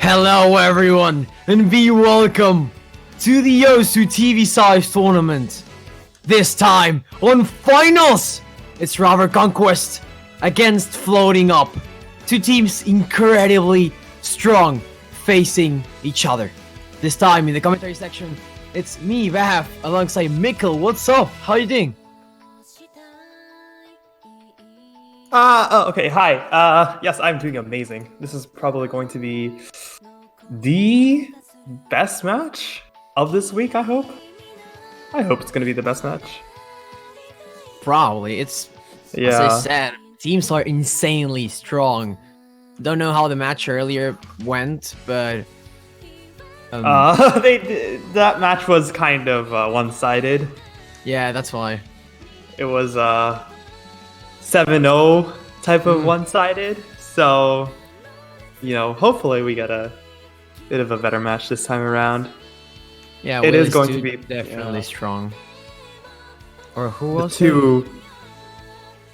Hello everyone, and be welcome to the Yosu TV size tournament. This time on finals, it's rather Conquest against Floating Up. Two teams incredibly strong facing each other. This time in the commentary section, it's me, Vahaf, alongside Mikkel. What's up? How you doing? Okay, hi. Yes, I'm doing amazing. This is probably going to be the best match of this week, I hope. I hope it's going to be the best match. Probably. It's, as I said, teams are insanely strong. Don't know how the match earlier went, but... that match was kind of one-sided. Yeah, that's why. It was 7-0 type of one-sided, so, you know, hopefully we get a bit of a better match this time around. Yeah, it is going to be definitely strong. Or who else? The two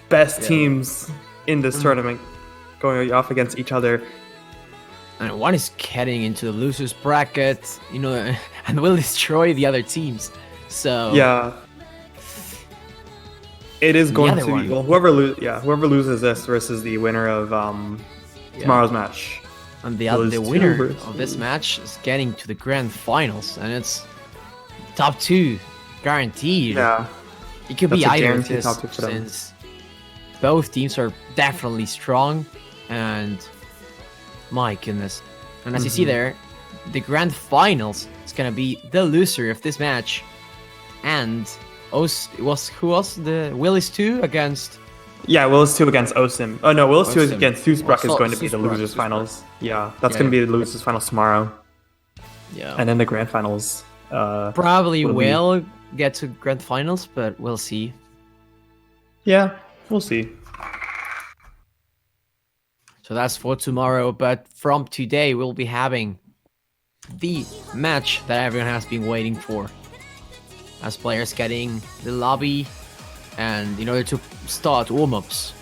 best teams in this tournament going off against each other. And one is getting into the losers bracket, you know, and will destroy the other teams. So yeah, it is going to be whoever loses this versus the winner of tomorrow's match. And the winner of this match is getting to the grand finals, and it's top two guaranteed. Yeah, it could be either of this, since both teams are definitely strong, and my goodness. And as you see there, the grand finals is gonna be the loser of this match, and who was the Willis 2 against? Yeah, Willis 2 against Osim. Oh no, Willis 2 against Susbruck is going to be the losers finals. Yeah, that's going to be the losers finals tomorrow. Yeah, and then the grand finals. Probably will get to grand finals, but we'll see. Yeah, we'll see. So that's for tomorrow, but from today we'll be having the match that everyone has been waiting for. As players getting the lobby and in order to start warm-ups.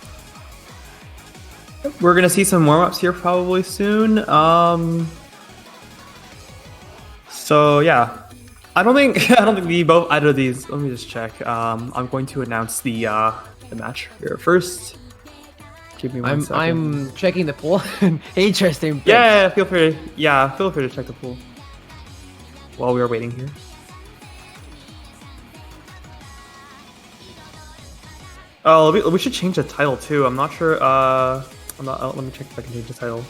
We're gonna see some warm-ups here probably soon. So yeah. I don't think either of these. Let me just check. I'm going to announce the match here first. Give me one second. I'm checking the poll. Interesting. Yeah, feel free to check the poll while we are waiting here. Oh, we should change the title too. I'm not sure. Let me check if I can change the title.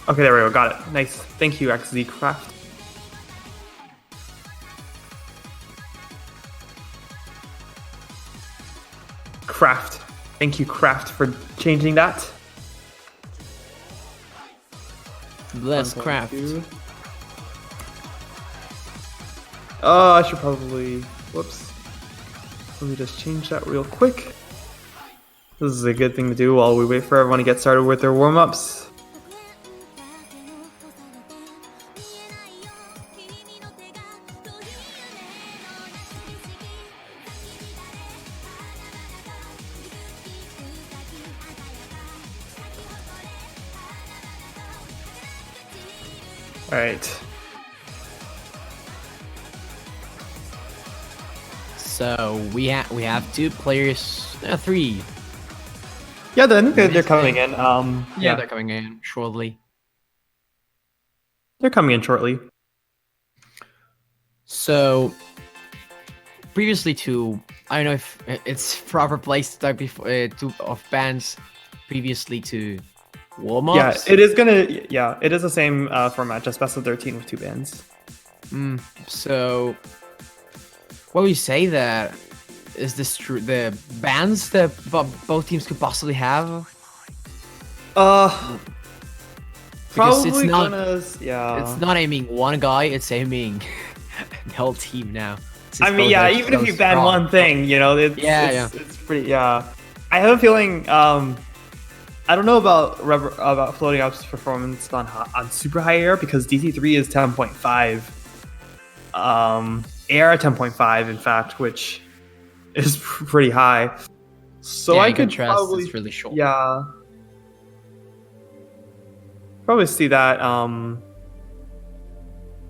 Okay, there we go. Got it. Nice. Thank you, XZ Craft. Craft. Thank you, Craft, for changing that. Bless Craft. Oh, I should probably... Whoops. Let me just change that real quick. This is a good thing to do while we wait for everyone to get started with their warm-ups. Alright. So we have two players, three. Yeah, I think they're coming in. Yeah, they're coming in shortly. They're coming in shortly. So previously to, I don't know if it's proper place to start before of bands previously to warm-ups. Yeah, it is gonna. Yeah, it is the same format, just best of 13 with two bands. So, what would you say that is this true? The bands that both teams could possibly have? Probably it's not. It's not aiming one guy; it's aiming the whole team now. I mean, yeah. Even if you ban one thing, you know, it's pretty. Yeah, I have a feeling. I don't know about Floating Up's performance on super high air because DC3 is 10.5. Air 10.5, in fact, which is pretty high. So I could probably. It's really short. Yeah. Probably see that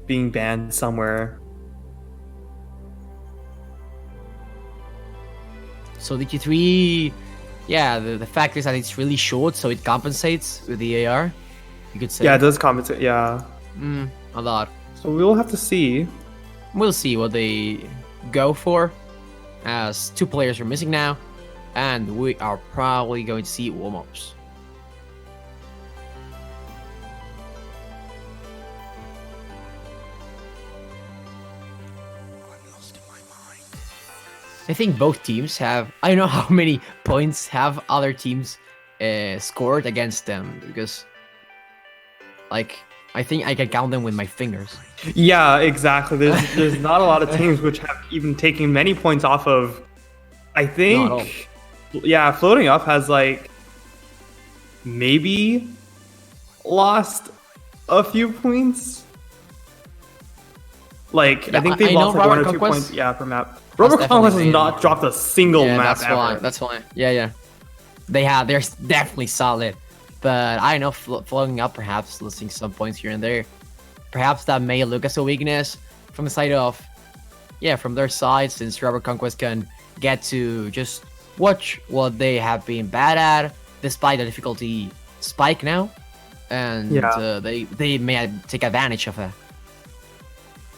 being banned somewhere. So DT3, yeah, the fact is that it's really short, so it compensates with the AR. You could say. Yeah, it does compensate. Yeah. A lot. So we'll have to see. We'll see what they go for, as 2 players are missing now, and we are probably going to see warm-ups. I think both teams have. I don't know how many points have other teams scored against them, because, like, I think I can count them with my fingers. Yeah, exactly. There's not a lot of teams which have even taken many points off of. I think. Yeah, Floating Up has like maybe lost a few points. Like yeah, I think they've lost like 1 or 2 points. Yeah, per map. Rubber Conquest has not dropped a single map ever. That's why. Yeah. They're definitely solid. But I know Floating Up perhaps losing some points here and there. Perhaps that may look as a weakness from the side of, from their side, since Rubber Conquest can get to just watch what they have been bad at, despite the difficulty spike now, and they may take advantage of it.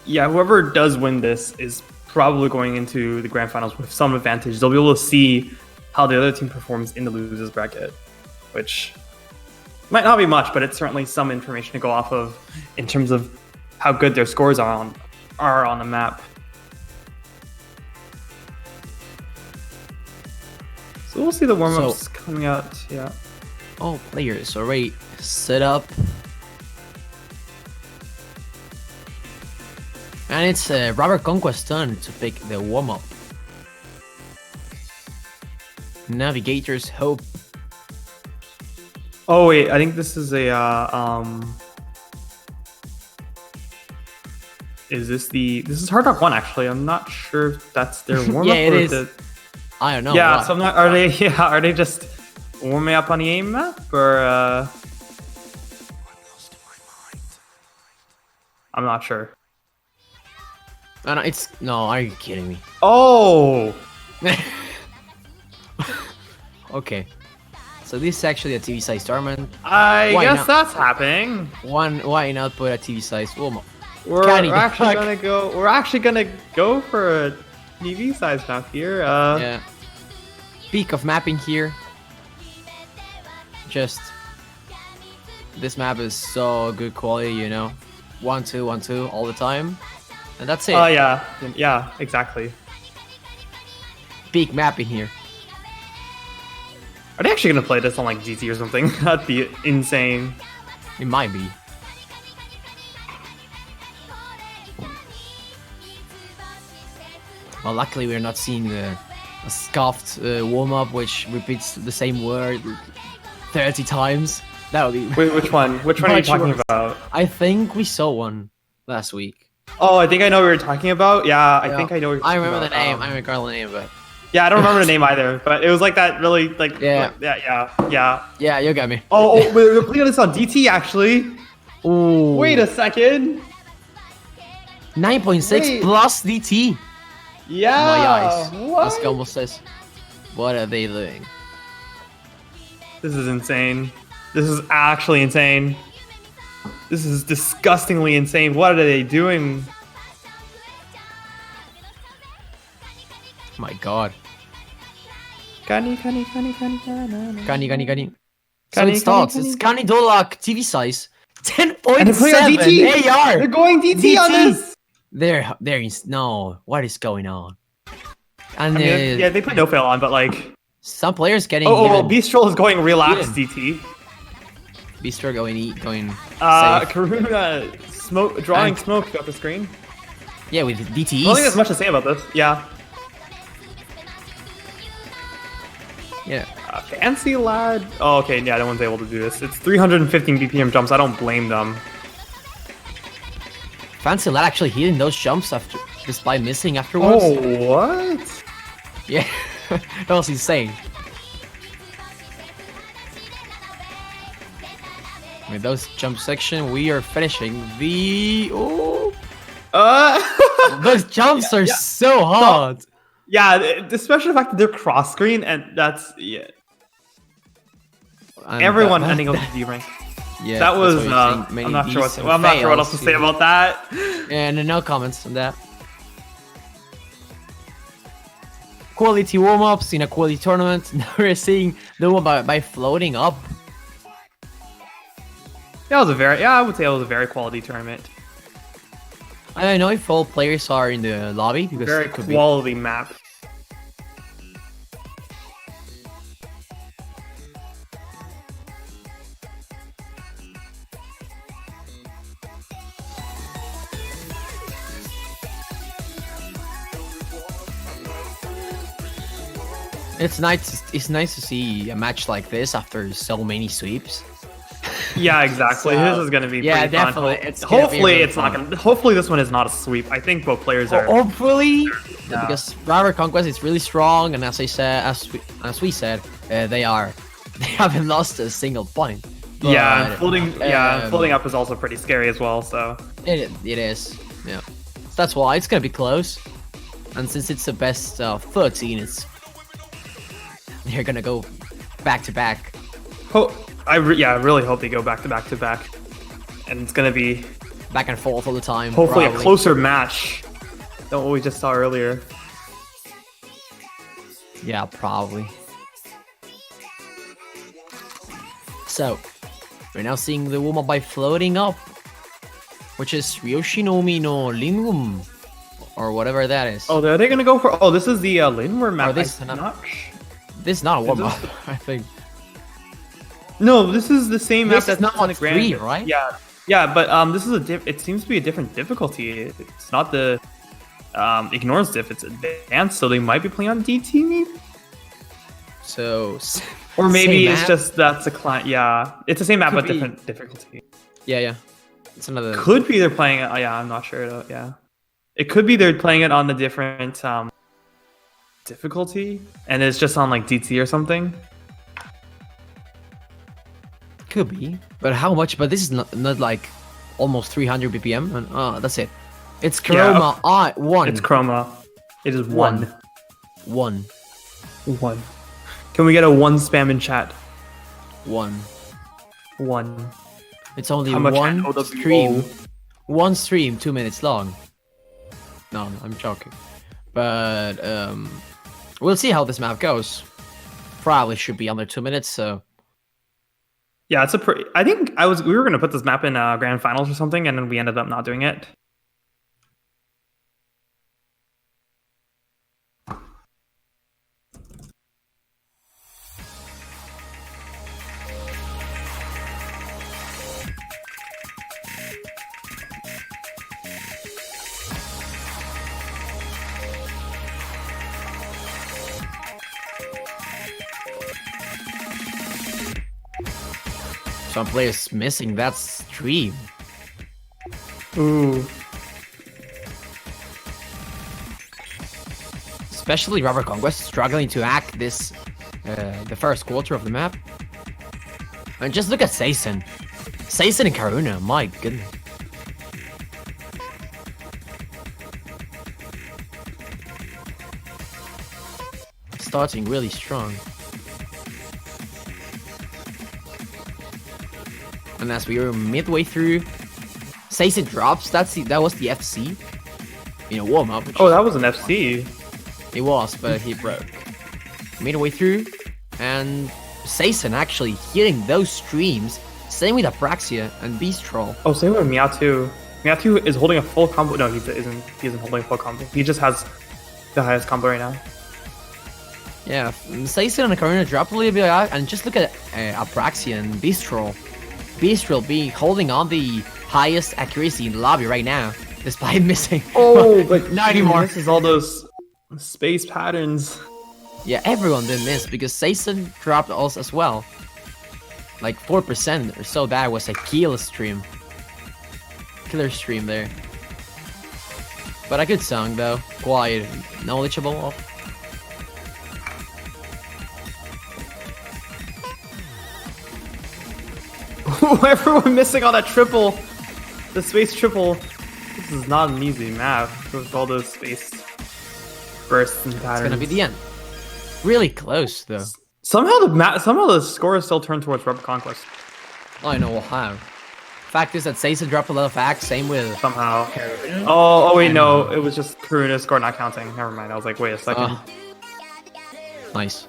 Yeah, whoever does win this is probably going into the grand finals with some advantage. They'll be able to see how the other team performs in the losers bracket, which might not be much, but it's certainly some information to go off of in terms of how good their scores are on the map. So we'll see the warm-ups coming out, yeah. All players already set up. And it's Rubber Conquest's turn to pick the warm-up. Navigator's Hope. Oh wait, I think this is a is this is Hard Rock 1 actually. I'm not sure if that's their warm-up. Yeah, it is. I don't know. Yeah, so I'm not. Are they just warming up on the aim map, or I'm not sure. No. Are you kidding me? Oh. Okay. So this is actually a TV size tournament. I guess that's happening. Why not put a TV size warm-up? We're actually gonna go for a TV size map here. Yeah. Peak of mapping here. Just this map is so good quality, 1-2-1-2 all the time, and that's it. Oh yeah, exactly. Peak mapping here. Are they actually gonna play this on like GT or something? That'd be insane. It might be. Well, luckily we're not seeing a scuffed warm-up which repeats the same word 30 times. That would be. Wait, which one? Which one are you talking about? I think we saw one last week. Oh, I think I know what you're talking about. Yeah, I think I know what you're talking about. I remember the name. I don't recall the name, but. Yeah, I don't remember the name either, but it was like that really like. Yeah, you got me. Oh, we're playing this on DT actually. Ooh. Wait a second. 9.6 plus DT. Yeah. My eyes. As Gumball says. What are they doing? This is insane. This is actually insane. This is disgustingly insane. What are they doing? My God. Kani. So it starts. It's Kani Dolak TV size. 10.7 AR. They're going DT on this. No. What is going on? And they put no fail on, but like some players getting. Beastrol is going relaxed DT. Beastrol going. Karuna drawing smoke off the screen. Yeah, with DTs. I don't think there's much to say about this. Yeah. Yeah. Fancy lad. Oh, okay. Yeah, no one's able to do this. It's 315 BPM jumps. I don't blame them. Fancy lad actually hitting those jumps despite missing afterwards. Oh, what? Yeah, that was insane. With those jump section, we are finishing the... Oh! Those jumps are so hard! So, yeah, especially the fact that they're cross-screen, and that's... Yeah. And everyone ending up with D rank. Yeah, that was... I'm not sure what else to say about that. And no comments on that. Quality warm-ups in a quality tournament. Now we're seeing the one by floating up. That was I would say it was a very quality tournament. I don't know if all players are in the lobby because very quality map. It's nice to see a match like this after so many sweeps. Yeah, exactly. This is gonna be pretty definitely. Fun. Hopefully this one is not a sweep. I think both players are. Hopefully, because Rival Conquest is really strong, and as we said, they haven't lost a single point. But, floating up is also pretty scary as well. So it is. Yeah, so that's why it's gonna be close. And since it's the best 13, they're gonna go back to back. I really hope they go back to back, and it's gonna be back and forth all the time. Hopefully, probably a closer match than what we just saw earlier. Yeah, probably. So, we're now seeing the woman by floating up, which is Yoshinomi no Lingum, or whatever that is. Oh, are they gonna go for? Oh, this is the Lindworm map. This is not a warm up, I think. No, this is the same map that's not on the Grand, 3, right? Yeah, but this is it seems to be a different difficulty. It's not the ignores diff, it's advanced, so they might be playing on DT maybe. So, or maybe it's just that's a client. Yeah, it's the same map but different difficulty. Yeah, it's another. Could be they're playing it. Yeah, I'm not sure though. Yeah, it could be they're playing it on the different difficulty, and it's just on like DT or something. Could be, but how much? But this is not like almost 300 BPM, and that's it. It's Chroma. One. It's Chroma. It is one. Can we get a one spam in chat? One. It's only one stream. One stream, 2 minutes long. No, I'm joking. But we'll see how this map goes. Probably should be under 2 minutes. So. Yeah, it's a pretty. I think we were gonna put this map in grand finals or something, and then we ended up not doing it. Some players missing that stream. Ooh. Especially Rival Conquest struggling to hack this, the first quarter of the map. And just look at Seisen. Seisen and Karuna, my goodness. Starting really strong. And as we were midway through, Seisen drops. That was the FC in a warm up. Oh, that was an FC. It was, but he broke midway through, and Seisen actually hitting those streams. Same with Apraxia and Beast Troll. Oh, same with Meowth. Meowth is holding a full combo. No, he isn't. He isn't holding a full combo. He just has the highest combo right now. Yeah, Seisen and Karuna drop a little bit out, and just look at Apraxia and Beast Troll. Beast Troll being holding on the highest accuracy in the lobby right now, despite missing. Oh, but not anymore. This is all those space patterns. Yeah, everyone did miss because Seisen dropped us as well. Like 4% or so. That was a killer stream there. But a good song though, quite knowledgeable. Everyone missing on that triple. The space triple. This is not an easy map with all those space bursts and patterns. It's gonna be the end. Really close though. Somehow the score is still turned towards Rubber Conquest. I know how. Fact is that Seiza dropped a lot of acts, same with somehow. Oh wait, no, it was just Karuna's score not counting. Never mind. I was like, wait a second. Nice.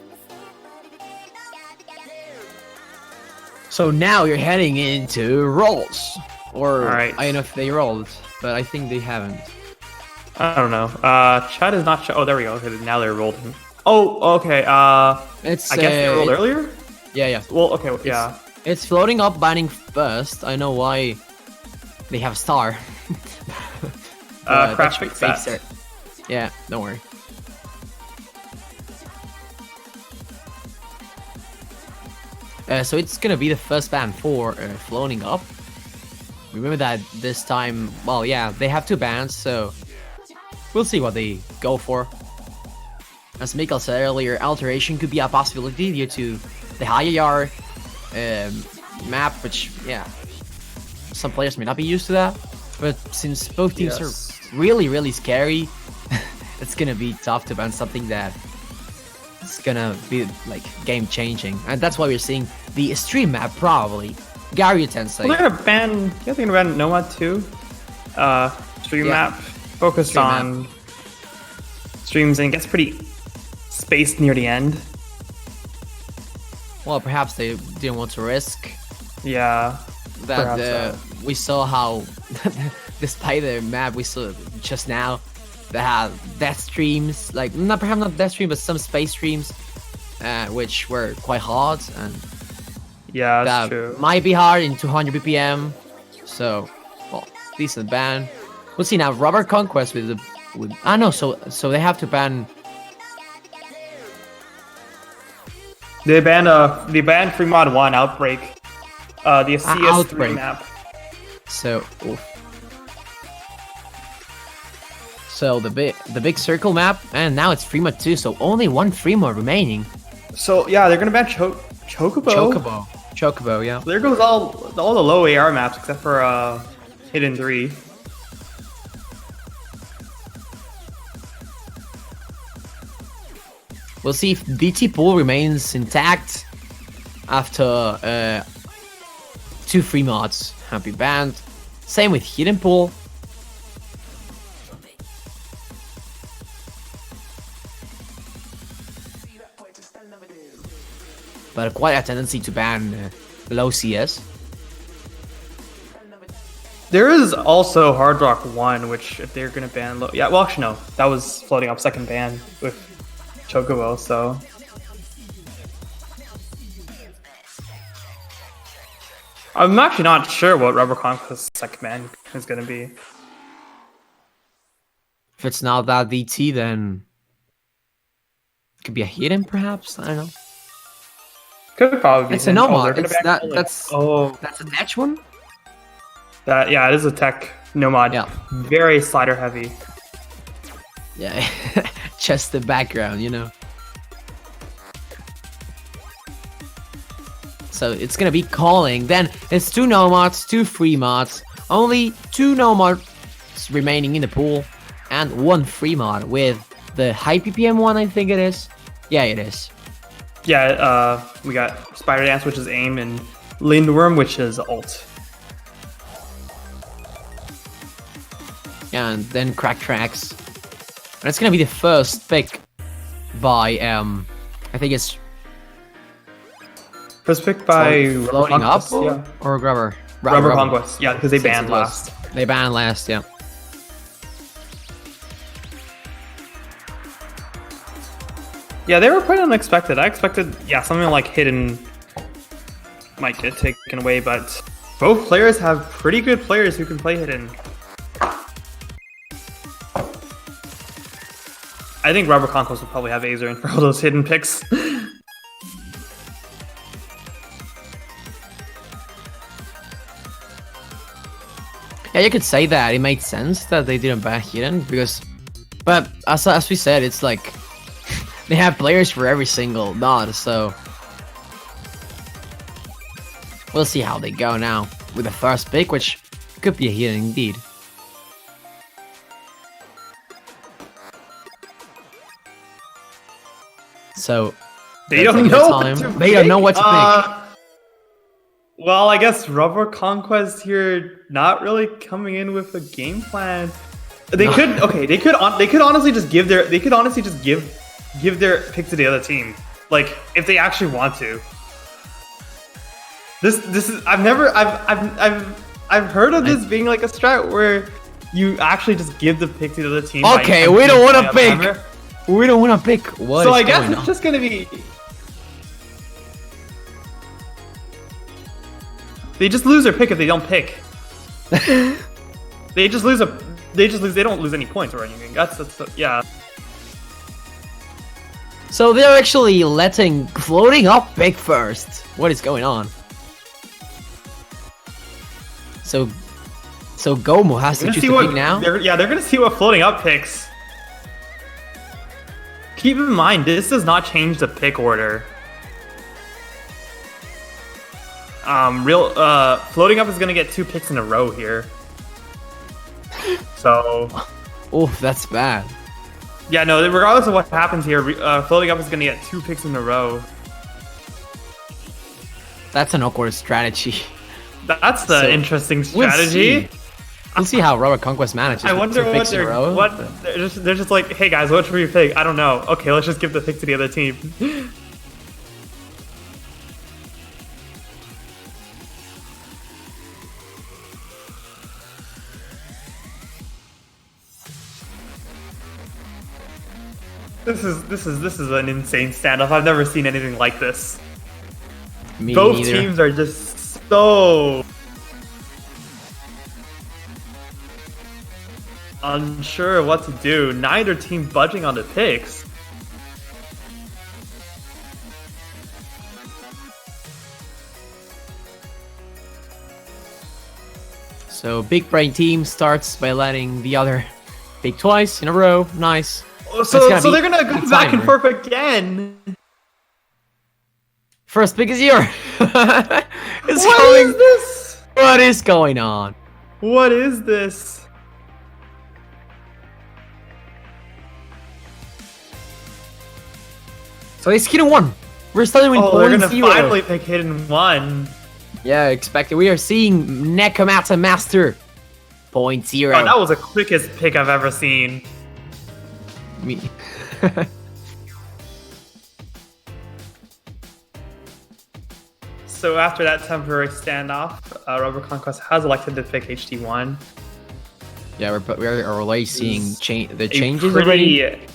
So now you're heading into rolls. Or I don't know if they rolled, but I think they haven't. I don't know. Chat is not. Oh, there we go. Okay, now they're rolling. Oh, okay. It's. I guess they rolled earlier. Yeah. Well, okay. Yeah. It's floating up, banning first. I know why. They have a star. Crash fake stats. Yeah, don't worry. So it's gonna be the first ban for floating up. Remember that this time, well, yeah, they have 2 bans, so we'll see what they go for. As Mikael said earlier, alteration could be a possibility due to the higher map, which, yeah, some players may not be used to that. But since both teams are really, really scary, it's gonna be tough to ban something that is gonna be like game changing, and that's why we're seeing the stream map probably. Gary Tensei. Well, they're gonna ban. Yeah, they're gonna ban Nomad too. Stream map focused stream on map. Streams and gets pretty spaced near the end. Well, perhaps they didn't want to risk. Yeah. That we saw how, despite the map we saw just now, they had death streams, like perhaps not death stream, but some space streams, which were quite hard, and yeah, that's that true. Might be hard in 200 BPM. So, well, decent ban. We'll see now. Rubber Conquest with so they have to ban. They banned Free Mod 1 Outbreak. The CS3 map. So, so the big circle map, and now it's Free Mod 2. So only 1 Free Mod remaining. So yeah, they're gonna ban Chocobo, yeah. There goes all the low AR maps except for Hidden 3. We'll see if DT pool remains intact after 2 free mods have been banned. Same with Hidden pool. But quite a tendency to ban low CS. There is also Hard Rock 1, which if they're gonna ban low, yeah, well actually no, that was floating up second ban with Chocobo, so I'm actually not sure what Rubber Conquest's second ban is gonna be. If it's not that DT, then it could be a Hidden, perhaps. I don't know. Could probably be. It's a Nomad. That's a Natch one. Yeah, it is a tech Nomad. Yeah. Very slider heavy. Yeah, just the background, you know. So it's gonna be calling. Then it's 2 Nomads, 2 free mods, only 2 Nomads remaining in the pool, and 1 free mod with the high PPM one, I think it is. Yeah, it is. Yeah, we got Spider Dance, which is aim, and Lindworm, which is ult. And then Crack Tracks. And it's gonna be the first pick by I think it's first pick by Floating Up or Rubber Conquest. Yeah, because they banned last. They banned last, yeah. Yeah, they were quite unexpected. I expected, something like Hidden might get taken away, but both players have pretty good players who can play Hidden. I think Rubber Conquest will probably have Azer for all those Hidden picks. Yeah, you could say that. It made sense that they didn't ban Hidden, but as we said, it's like they have players for every single nod, so We'll see how they go now with the first pick, which could be a hit indeed. So they don't know. They don't know what to pick. Well, I guess Rubber Conquest here not really coming in with a game plan. They could They could honestly just give their give their pick to the other team. Like if they actually want to. This is I've heard of this being like a strat where you actually just give the pick to the other team. Okay, we don't want to pick. We don't want to pick. What? So I guess it's just gonna be. They just lose their pick if they don't pick. They just lose They don't lose any points or anything. That's yeah. So they're actually letting floating up pick first. What is going on? So Gomu has to choose the pick now? They're gonna see what floating up picks. Keep in mind, this does not change the pick order. Floating up is gonna get 2 picks in a row here. So, oh, that's bad. Yeah, no. Regardless of what happens here, floating up is gonna get 2 picks in a row. That's an awkward strategy. That's the interesting strategy. We'll see how Rubber Conquest manages. I wonder they're just like, hey guys, what should we pick? I don't know. Okay, let's just give the pick to the other team. This is an insane standoff. I've never seen anything like this. Both teams are just so unsure of what to do. Neither team budging on the picks. So Big Brain team starts by letting the other pick twice in a row. Nice. So they're gonna go back and forth again. First pick is yours. What is this? What is going on? What is this? So it's hidden 1. We're starting with they're gonna finally pick hidden 1. Yeah, expected. We are seeing Nekomata Master 0.0. Oh, that was the quickest pick I've ever seen. Me. So after that temporary standoff, Rubber Conquest has elected to pick HD1. Yeah, we're already seeing the changes pretty already.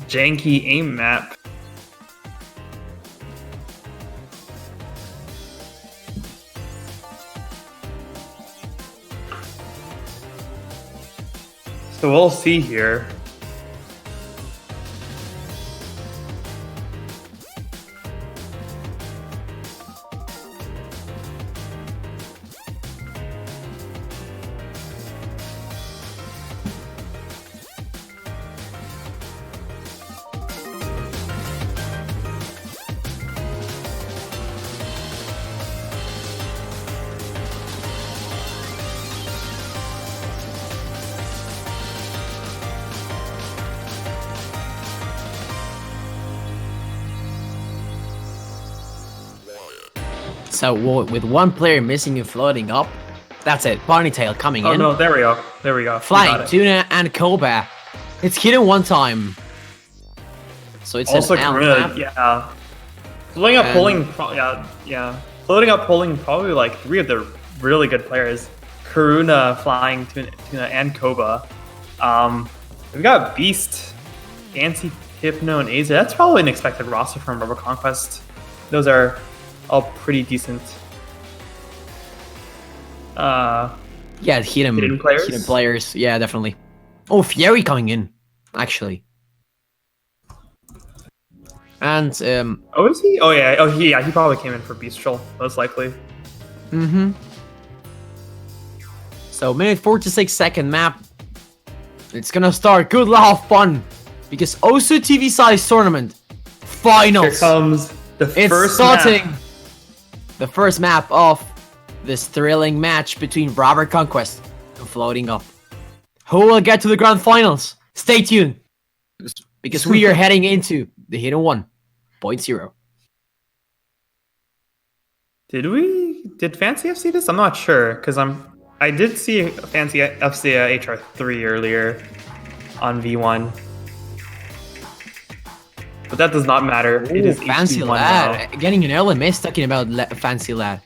Janky aim map. So we'll see here. So with one player missing and floating up, that's it. Ponytail coming in. Oh no, there we go. There we go. Flying, Tuna and Koba. It's hidden 1 time. So it's also an Karuna, yeah. Floating up, Floating up, pulling probably like 3 of the really good players. Karuna, Flying, Tuna, and Koba. We've got Beast, Anti, Hypno, and Aza. That's probably an expected roster from Rubber Conquest. Those are all pretty decent. Yeah, hidden players. Yeah, definitely. Oh, Fieri coming in, actually. And oh, is he? Oh yeah. Oh, he probably came in for Beastral, most likely. Mm-hmm. So minute 46 second map. It's gonna start. Good luck, have fun, because OSU TV size tournament finals. Here comes the first starting. map. the first map of this thrilling match between Robert Conquest and Floating Up. Who will get to the grand finals? Stay tuned, because we are heading into the Hidden 1.0. Did Fancy FC this? I'm not sure, because I did see Fancy FC HR3 earlier on V1. But that does not matter. Ooh, it is Fancy Lad. Now. Getting an early miss talking about Fancy Lad.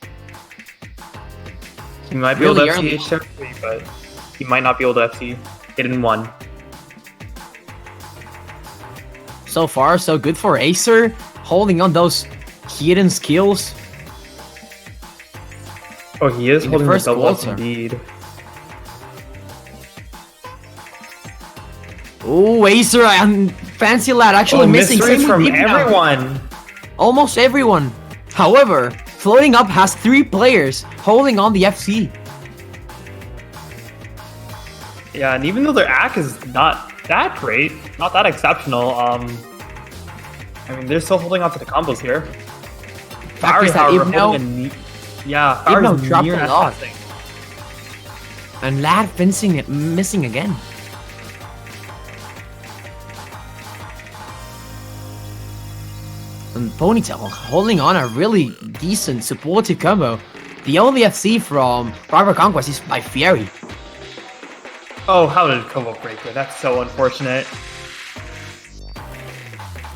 He might be really able to FC HR3, but he might not be able to FC Hidden 1. So far, so good for Acer, holding on those hidden skills. Oh, he is holding the double up indeed. Oh, Acer and Fancy Lad actually missing from everyone. Now. Almost everyone. However, Floating Up has 3 players holding on the FC. Yeah, and even though their AC is not that great, not that exceptional, I mean, they're still holding on to the combos here. Fact is that Power's dropped a lot. And Lad missing again. And Ponytail holding on a really decent supportive combo. The only FC from Robert Conquest is by Fieri. Oh, how did Koba break there? That's so unfortunate.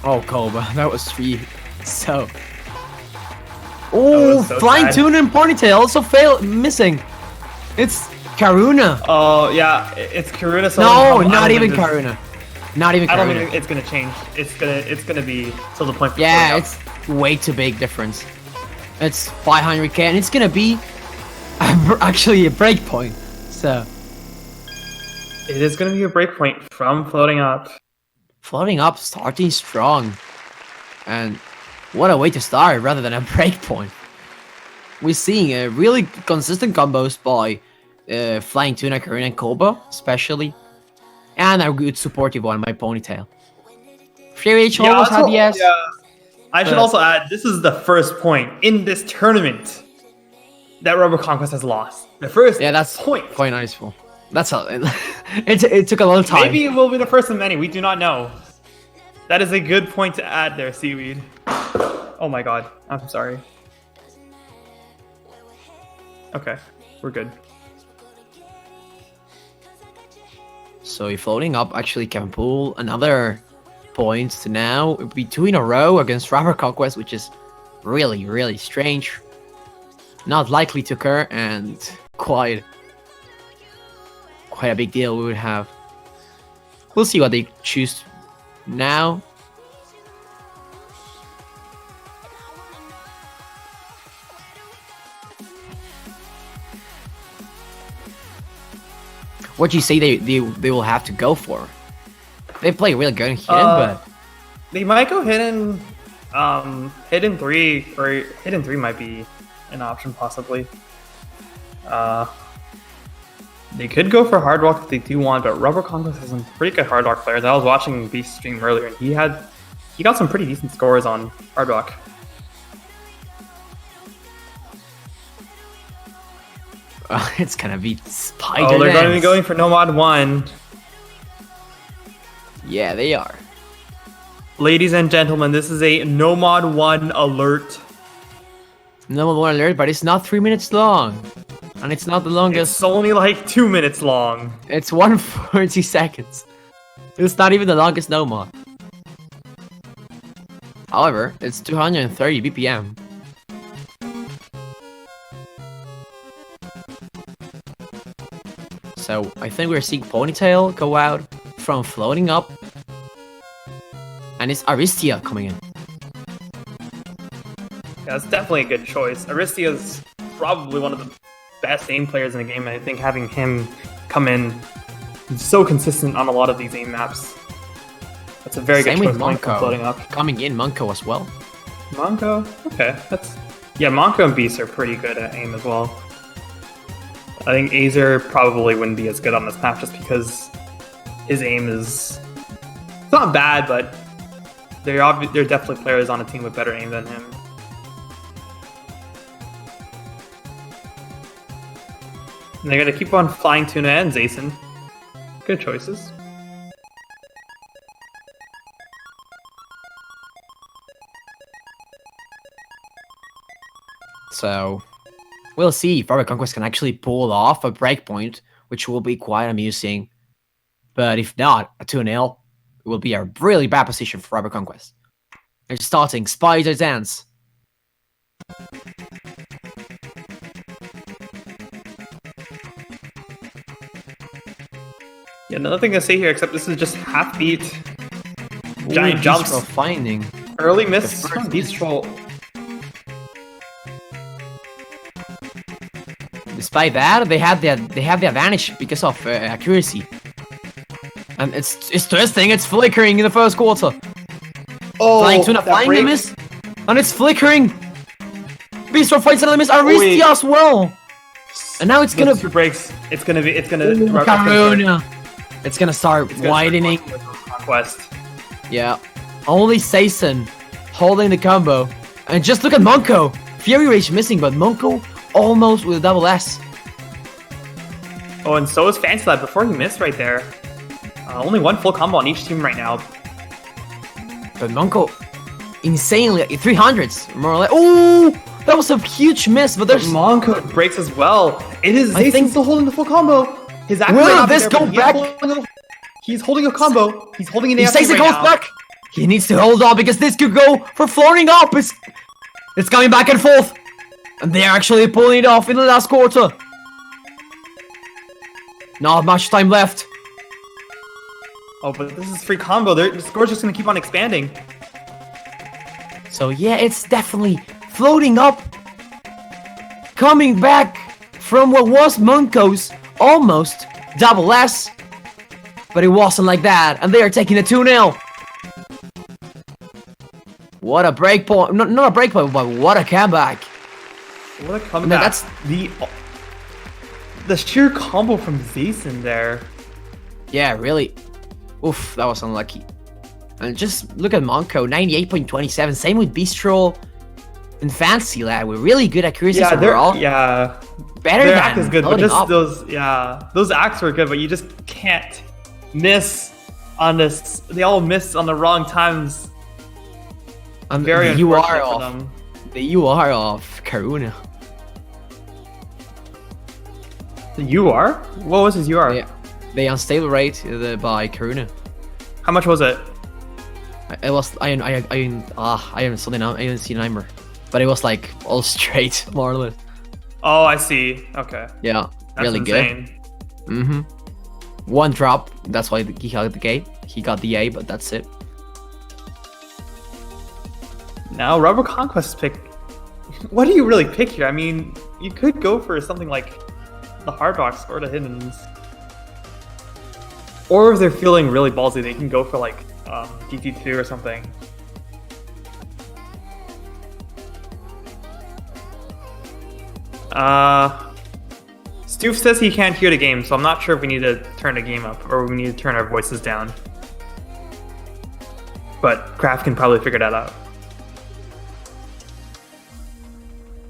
Oh, Koba, that was 3. So. Oh, so Flying sad. Tuna and Ponytail also missing. It's Karuna. Oh, yeah, it's Karuna. No, not even Karuna. Not even Karuna. I don't think it's gonna change. It's gonna be till the point. Yeah, it's way too big difference. It's 500k, and it's gonna be actually a breakpoint. So. It is gonna be a breakpoint from Floating Up. Floating Up starting strong. And what a way to start rather than a breakpoint. We're seeing a really consistent combos by Flying Tuna, Karuna, and Koba, especially. And a good supportive one by Ponytail. Fury H almost had yes. Yeah. I should also add, this is the first point in this tournament that Robert Conquest has lost. The first that's point. Quite nice. That's how it took a long time. Maybe it will be the first of many. We do not know. That is a good point to add there, Seaweed. Oh my god. I'm sorry. Okay. We're good. So if Floating Up actually can pull another point to now, it would be 2 in a row against Robert Conquest, which is really, really strange. Not likely to occur, and quite a big deal we would have. We'll see what they choose now. What do you say they will have to go for? They play really good in Hidden, but they might go Hidden, Hidden 3, or Hidden 3 might be an option possibly. They could go for Hard Rock if they do want, but Robert Conquest has some pretty good Hard Rock players. I was watching Beast stream earlier, and he got some pretty decent scores on Hard Rock. It's gonna be Spider. Oh, they're going to be going for No Mod 1. Yeah, they are. Ladies and gentlemen, this is a No Mod 1 alert. No Mod 1 alert, but it's not 3 minutes long. And it's not the longest. It's only like 2 minutes long. It's 140 seconds. It's not even the longest No Mod. However, it's 230 BPM. So I think we're seeing Ponytail go out from Floating Up. And it's Aristia coming in. Yeah, that's definitely a good choice. Aristia's probably one of the best aim players in the game. I think having him come in so consistent on a lot of these aim maps. That's a very good choice. Floating Up. Coming in, Monko as well. Monko? Okay. Yeah, Monko and Beast are pretty good at aim as well. I think Azer probably wouldn't be as good on this map just because his aim is... It's not bad, but there are definitely players on a team with better aim than him. And they're gonna keep on flying Tuna and Zason. Good choices. So, we'll see if Robert Conquest can actually pull off a breakpoint, which will be quite amusing. But if not, a 2-0 will be a really bad position for Robert Conquest. They're starting Spider Dance. Yeah, another thing to say here, except this is just half beat. Giant jumps. Finding early miss from Beast Troll. Despite that, they have the advantage because of accuracy. And it's twisting, it's flickering in the first quarter. Oh, Flying Tuna, flying the miss, and it's flickering. Beast Troll finds another miss, Aristi as well. And now it's gonna two breaks. It's gonna. Karuna. It's gonna start widening. Conquest. Yeah. Only Sason holding the combo. And just look at Monko. Fury Rage missing, but Monko almost with a double S. Oh, and so is Fancy Lad before he missed right there. Only one full combo on each team right now. But Monko, insanely 300s, more or less. Oh, that was a huge miss, but there's Monko breaks as well. It is Zason still holding the full combo. His will this go back? He's holding a combo. He's holding an AFK Zason right goes now. back. He needs to hold on because this could go for floating up. It's coming back and forth. And they're actually pulling it off in the last quarter. Not much time left. Oh, but this is free combo. The score's just gonna keep on expanding. So yeah, it's definitely floating up. Coming back from what was Monko's almost double S. But it wasn't like that. And they are taking a 2-0. What a breakpoint. Not a breakpoint, but what a comeback. What a comeback. That's the sheer combo from Zason there. Yeah, really. Oof, that was unlucky. And just look at Monko, 98.27. Same with Bistro and Fancy Lad. We're really good accuracy overall. Yeah, better their than act is good, but just up. those acts were good, but you just can't miss on this. They all miss on the wrong times. I'm very the UR unfortunate for of them. the UR of Karuna. The UR? What was his UR? Yeah, the unstable rate by Karuna. How much was it? It was I haven't seen the number, but it was like all straight more or less. Oh, I see. Okay. Yeah, That's really insane. good. One drop. That's why he got the A. He got the A, but that's it. Now, Rubber Conquest pick. What do you really pick here? I mean, you could go for something like the hard box or the hiddens. Or if they're feeling really ballsy, they can go for like DT2 or something. Stoof says he can't hear the game, so I'm not sure if we need to turn the game up or we need to turn our voices down. But Kraft can probably figure that out.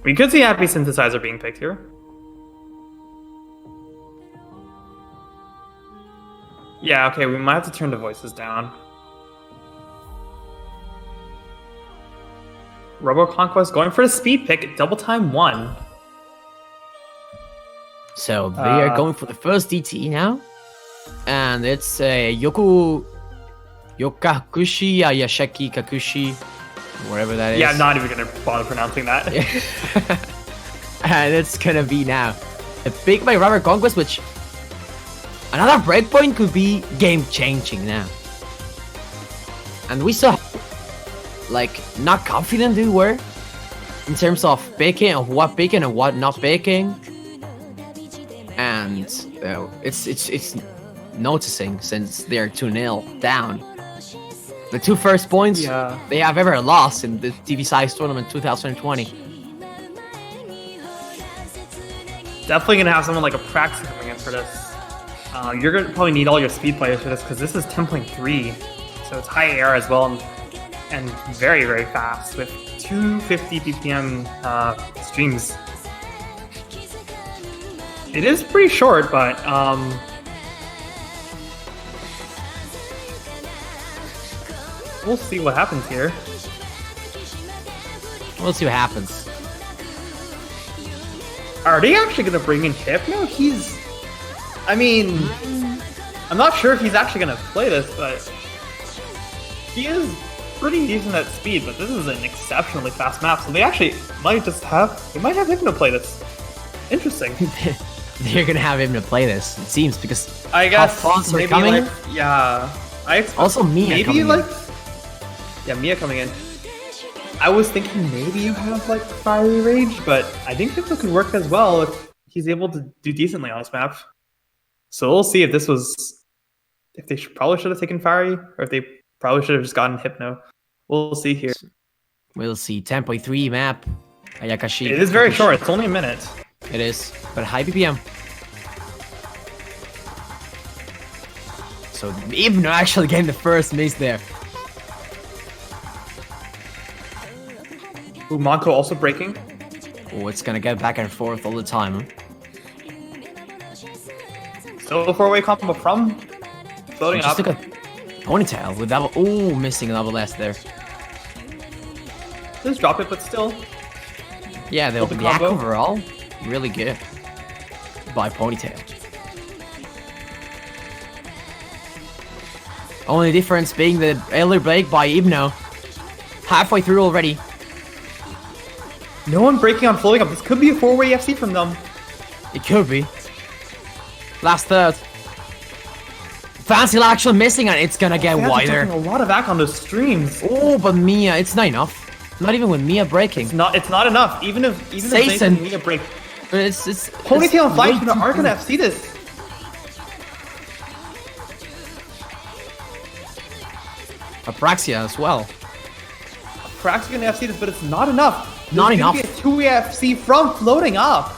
We could see Happy Synthesizer being picked here. Yeah, okay, we might have to turn the voices down. Robo Conquest going for the speed pick, double time 1. So they are going for the first DT now. And it's Yokakushi, Yashaki Kakushi, whatever that is. Yeah, I'm not even going to bother pronouncing that. And it's going to be now a pick by Robert Conquest, which another breakpoint could be game-changing now. And we saw, like, not confident they were in terms of picking, of what picking and what not picking. And it's noticing since they're 2-0 down. The two first points they have ever lost in the TV Size Tournament 2020. Definitely going to have someone like a Praxis coming in for this. You're going to probably need all your speed players for this because this is 10.3. So it's high air as well and very, very fast with 250 BPM streams. It is pretty short, but we'll see what happens here. We'll see what happens. Are they actually gonna bring in Hypno? I mean, I'm not sure if he's actually gonna play this, but he is pretty decent at speed. But this is an exceptionally fast map, so they actually might have Hypno play this. Interesting. They're gonna have him to play this, it seems, because I guess fonts are maybe coming. like, yeah. Also Mia coming in. Yeah, Mia coming in. I was thinking maybe you have like Fiery Rage, but I think Hypno could work as well if he's able to do decently on this map. So we'll see if they probably should have taken Fiery, or if they probably should have just gotten Hypno. We'll see here. We'll see. 10.3 map. Ayakashi. It is very short. It's only a minute. It is, but high BPM. So Ibno actually getting the first miss there. Ooh, Monko also breaking. Oh, it's gonna get back and forth all the time. Still a 4-way combo from floating up. Just took a ponytail with double. Oh, missing a double S there. Just drop it, but still. Yeah, the attack overall, really good by ponytail. Only difference being the early break by Ibno. Halfway through already. No one breaking on floating up. This could be a 4-way FC from them. It could be. Last third. Fancy actually missing, and it's gonna get wider. A lot of back on those streams. Oh, but Mia, it's not enough. Not even with Mia breaking. It's not enough. Even if Mia break. But it's Ponytail and Flash are gonna FC this. Apraxia as well. Apraxia gonna FC this, but it's not enough. Not enough. There's gonna be a 2-way FC from floating up.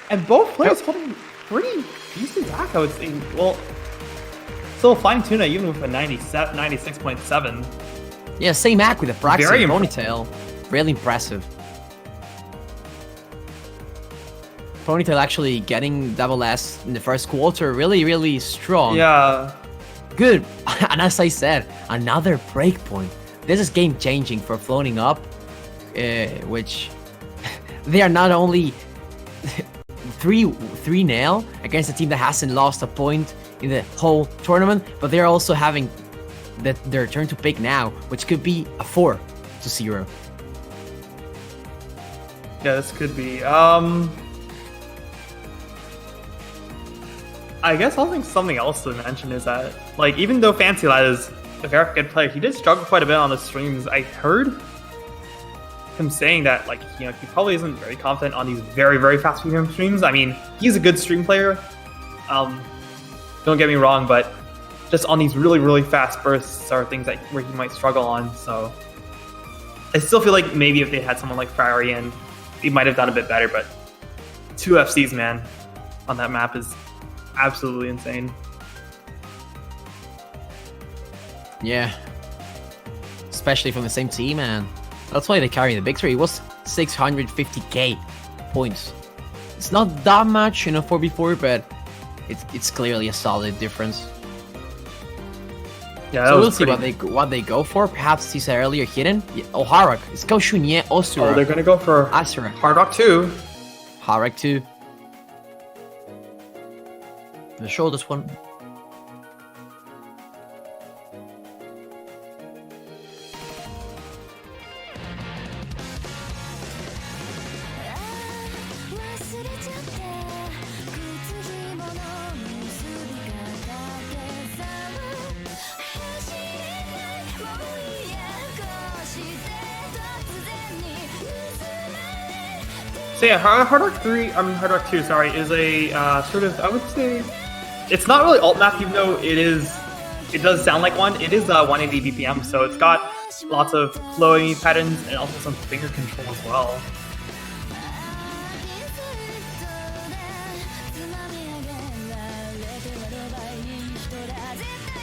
And both players holding pretty decent back, I would say. Well, still fine tuna even with a 96.7. Yeah, same act with a Apraxia Very ponytail. Really impressive. Ponytail actually getting double S in the first quarter, really, really strong. Yeah. Good. And as I said, another breakpoint. This is game changing for floating up, which they are not only 3-0 against a team that hasn't lost a point in the whole tournament, but they're also having their turn to pick now, which could be a 4-0. Yeah, this could be. I guess I think something else to mention is that, like, even though Fancy Lad is a very good player, he did struggle quite a bit on the streams. I heard him saying that, like, you know, he probably isn't very confident on these very, very fast medium streams. I mean, he's a good stream player. Don't get me wrong, but just on these really, really fast bursts are things where he might struggle on. So I still feel like maybe if they had someone like Ferrari in, he might have done a bit better. But 2 FCs, man, on that map is absolutely insane. Yeah. Especially from the same team, man. That's why they carry the victory. It was 650k points. It's not that much in a 4v4, but it's clearly a solid difference. Yeah, so we'll see what they go for. Perhaps he said earlier hidden. Yeah, oh, Harak. It's Go Shunye Osura. Oh, they're gonna go for Asura. Hard Rock 2. Harak 2. The shortest one. So yeah, Hard Rock 2, sorry, is a sort of, I would say, it's not really alt map, even though it does sound like one. It is 180 BPM, so it's got lots of flowing patterns and also some finger control as well.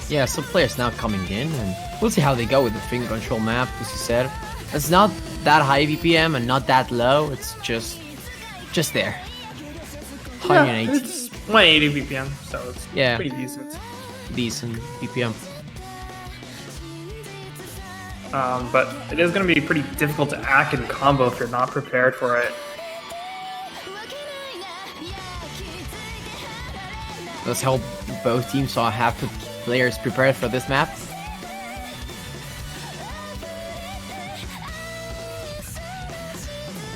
Yeah, some players now coming in, and we'll see how they go with the finger control map, as you said. It's not that high BPM and not that low, it's just there. 180. It's 180 BPM, so it's pretty decent. Decent BPM. But it is going to be pretty difficult to act in combo if you're not prepared for it. Let's hope both teams have players prepared for this map.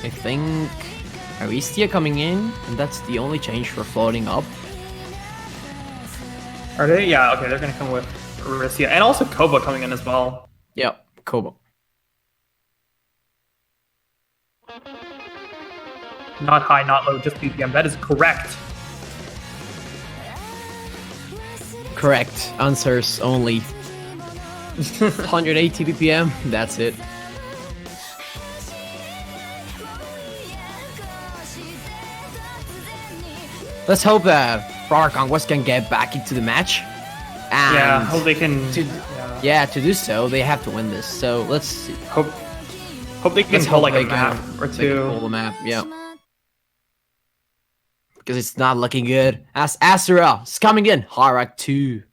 I think Aristia coming in, and that's the only change for floating up. Are they? Yeah, okay, they're going to come with Aristia, and also Koba coming in as well. Yep, Koba. Not high, not low, just BPM. That is correct. Correct. Answers only. 180 BPM, that's it. Let's hope that Rover Conquest can get back into the match. And yeah, hope they can. To do so, they have to win this. So let's see. Hope they can hold like a map or two. They can hold a map, yeah. Because it's not looking good. As Azrael is coming in, Harak 2.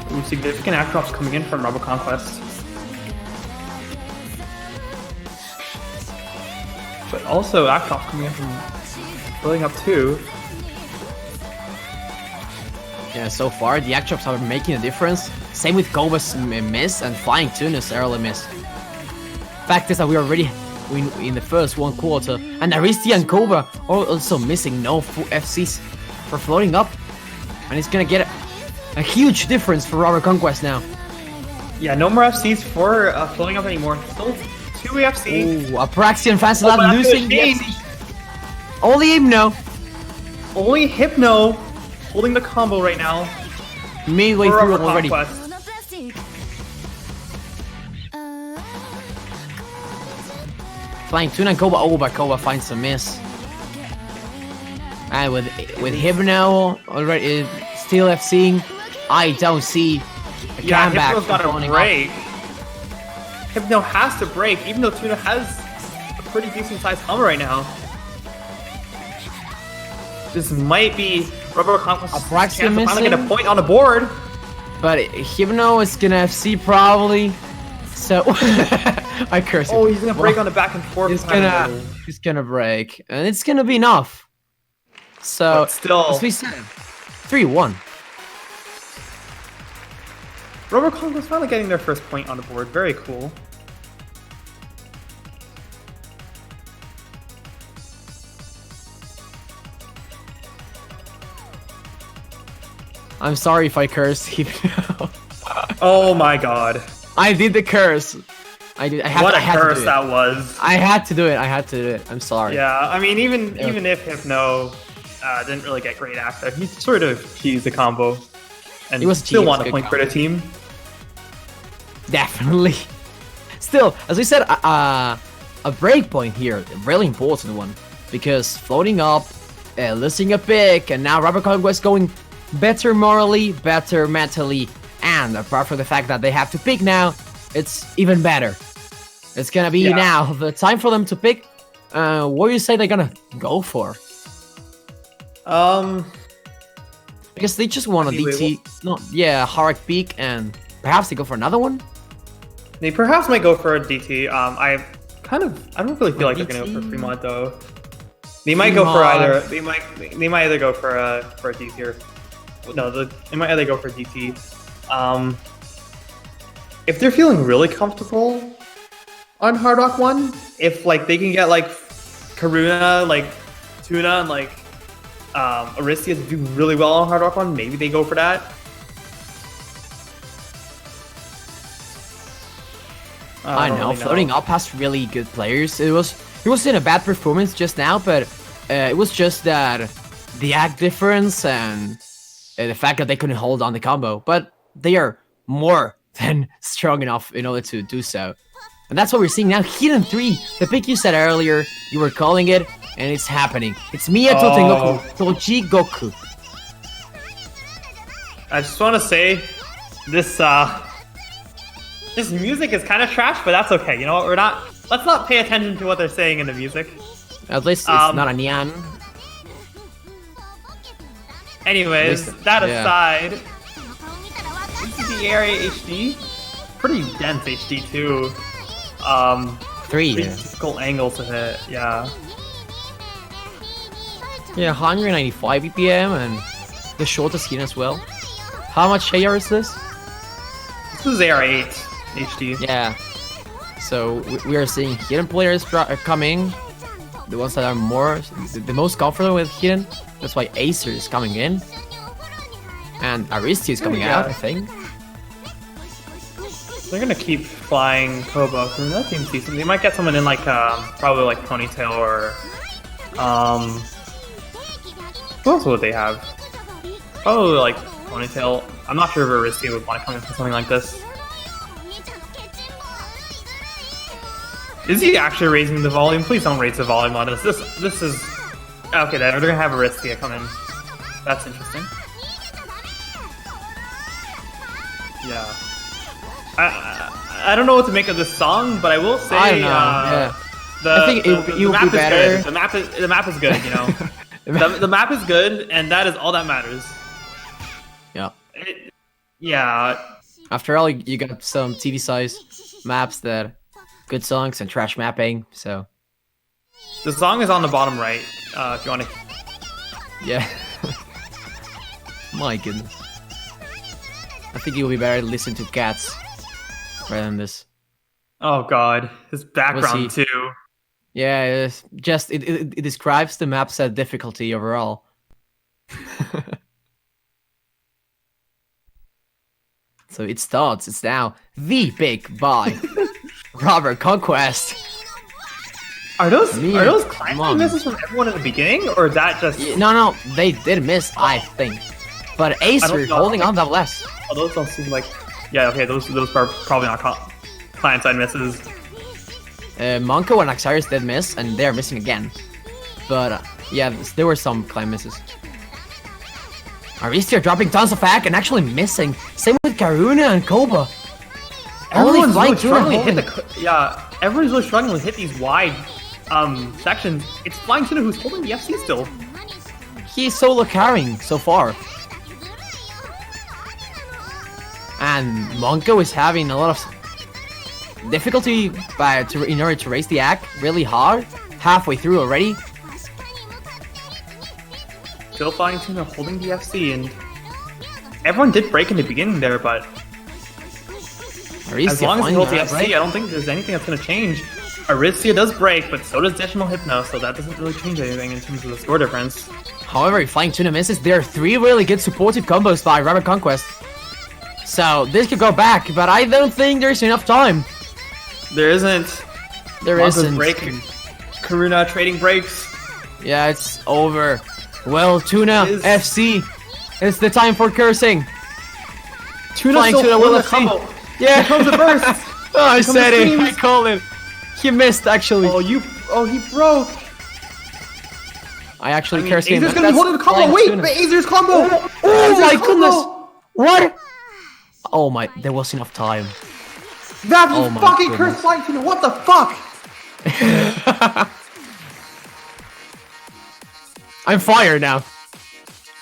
Ooh, significant act drops coming in from Rebel Conquest. But also act drops coming in from filling up too. Yeah, so far the act drops are making a difference. Same with Koba's miss and Flying Tuna's early miss. Fact is that we already in the first one quarter, and Aristia and Koba are also missing no full FCs for floating up, and it's gonna get a huge difference for Rover Conquest now. Yeah, no more FCs for floating up anymore. Still 2 FC. Ooh, Apraxian fans allowed losing the FC. Only Hypno. Only Hypno holding the combo right now. Midway through already. Conquest. Flying Tuna and Koba. Oh, but Koba finds a miss. And with Hypno already still FCing, I don't see a comeback. Hypno's got to break. Hypno has to break, even though Tuna has a pretty decent sized combo right now. This might be Rubber Conquest's chance to finally get a point on the board. But Hypno is gonna FC probably. So I curse him. Oh, he's gonna break on the back and forth. He's gonna break, and it's gonna be enough. So but still, as we said, 3-1. Rubber Conquest finally getting their first point on the board. Very cool. I'm sorry if I cursed Hypno. Oh my god. I did the curse. I did. What a curse that was. I had to do it. I'm sorry. Yeah, I mean, even if Hypno didn't really get great after, he sort of teased the combo, and he still won a point for the team. Definitely. Still, as we said, a break point here, a really important one, because floating up, losing a pick, and now Rubber Conquest going better morally, better mentally. And apart from the fact that they have to pick now, it's even better. It's gonna be now the time for them to pick. What do you say they're gonna go for? Because they just want a DT. Harak peak, and perhaps they go for another one. They perhaps might go for a DT. I don't really feel like they're gonna go for Fremont though. They might go for either. They might either go for a DT or they might either go for DT. If they're feeling really comfortable on Hard Rock 1, if like they can get like Karuna, like Tuna, and like Aristia to do really well on Hard Rock 1, maybe they go for that. I know, floating up has really good players. It was in a bad performance just now, but it was just that the act difference and the fact that they couldn't hold on the combo, but they are more than strong enough in order to do so. And that's what we're seeing now. Hidden 3, the pick you said earlier, you were calling it, and it's happening. It's Mia Totengoku, Toji Goku. I just want to say, This this music is kind of trash, but that's okay. You know what? Let's not pay attention to what they're saying in the music. At least it's not a Nyan. Anyways, that aside, this is the Area HD. Pretty dense HD too. Pretty difficult angles to hit. Yeah. Yeah, 195 BPM and the shortest skin as well. How much AR is this? This is Area 8 HD. Yeah. So we are seeing hidden players coming. The ones that are the most comfortable with hidden. That's why Acer is coming in. And Aristi is coming out, I think. They're gonna keep flying Koba. That seems decent. They might get someone in like probably like Ponytail or who else would they have? Probably like Ponytail. I'm not sure if Aristi would want to come in for something like this. Is he actually raising the volume? Please don't raise the volume on us. This is okay. They're gonna have Aristia come in. That's interesting. Yeah. I don't know what to make of this song, but I will say I don't know. I think it would be better. The map is good. You know, the map is good, and that is all that matters. Yeah. Yeah. After all, you got some TV size maps that good songs and trash mapping. So the song is on the bottom right. If you want to. Yeah. My goodness. I think it would be better to listen to Cats rather than this. Oh god, his background too. Yeah, it's just it describes the map set difficulty overall. So it starts. It's now the big by Robert Conquest. Are those climbing misses from everyone in the beginning, or is that just? No, they did miss, I think. But Acer holding on that less. Oh, those don't seem like. Yeah, okay, those are probably not client side misses. Monko and Axarius did miss, and they're missing again. But yeah, there were some climb misses. Aristia dropping tons of hack and actually missing. Same with Karuna and Koba. Everyone's really struggling to hit everyone's really struggling to hit these wide sections. It's Flying Tuna who's holding the FC still. He's solo carrying so far. And Monko is having a lot of difficulty in order to raise the act really hard. Halfway through already. Still Flying Tuna holding the FC, and everyone did break in the beginning there, but as long as he holds the FC, I don't think there's anything that's going to change. Aristia does break, but so does Decimal Hypno, so that doesn't really change anything in terms of the score difference. However, if Flying Tuna misses, there are 3 really good supportive combos by Robert Conquest. So this could go back, but I don't think there's enough time. There isn't. There isn't. Breaking. Karuna trading breaks. Yeah, it's over. Well, Tuna, FC, it's the time for cursing. Flying Tuna will combo. Yeah. Here comes the burst. Oh, I said it. I called it. He missed, actually. He broke. I actually cursed him. Azer's gonna be holding the combo. Wait, Azer's combo. Oh my goodness. What? Oh my, there was enough time. That was fucking cursed Flying Tuna. What the fuck? I'm fired now.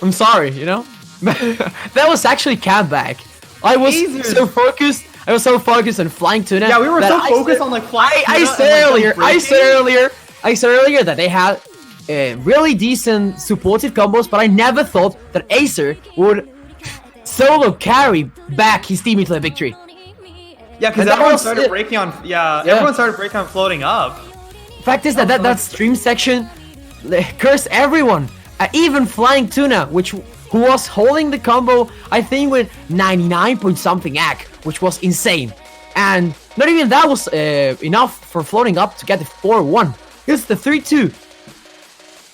I'm sorry, you know? That was actually comeback. I was so focused. I was so focused on Flying Tuna. Yeah, we were so focused on like Flying Tuna. I said earlier that they had really decent supportive combos, but I never thought that Acer would solo carry back his team into the victory. Yeah, because everyone started breaking on. Everyone started breaking on floating up. Fact is that stream section cursed everyone, even Flying Tuna, who was holding the combo, I think with 99 point something AC, which was insane. And not even that was enough for floating up to get the 4-1. It's the 3-2.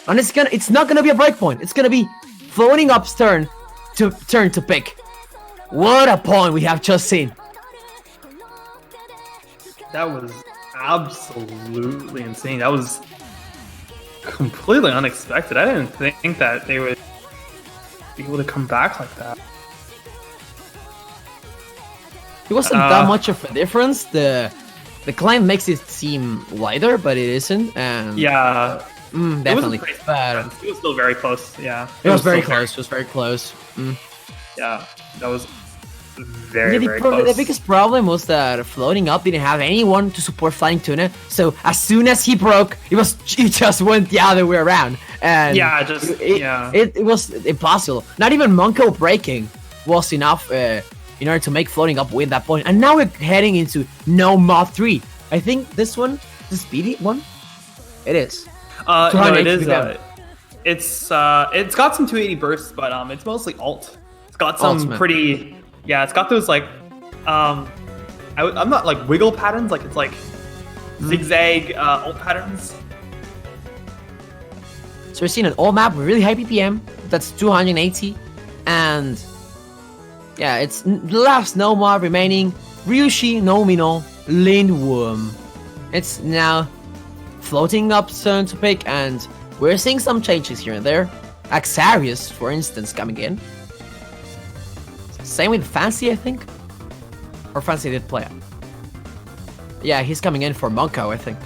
And it's not gonna be a breakpoint. It's gonna be floating up's turn to pick. What a point we have just seen. That was absolutely insane. That was completely unexpected. I didn't think that they would be able to come back like that. It wasn't that much of a difference. The climb makes it seem lighter, but it isn't. And yeah, definitely. It was still very close. Yeah, it was very close. It was very close. Yeah, that was very close. The biggest problem was that floating up didn't have anyone to support Flying Tuna. So as soon as he broke, it just went the other way around. And yeah, it was impossible. Not even Monko breaking was enough in order to make floating up win that point. And now we're heading into No Mod 3. I think this one, the speedy one, it is. No, it is. It's got some 280 bursts, but it's mostly alt. It's got some pretty. Yeah, it's got those like, I'm not like wiggle patterns, like it's like zigzag ult patterns. So we're seeing an alt map with really high PPM, that's 280, and yeah, it's the last no mod remaining, Ryushi no Mino Lindworm. It's now floating up turn to pick, and we're seeing some changes here and there. Axarius, for instance, coming in. Same with Fancy, I think. Or Fancy did play it. Yeah, he's coming in for Monko, I think.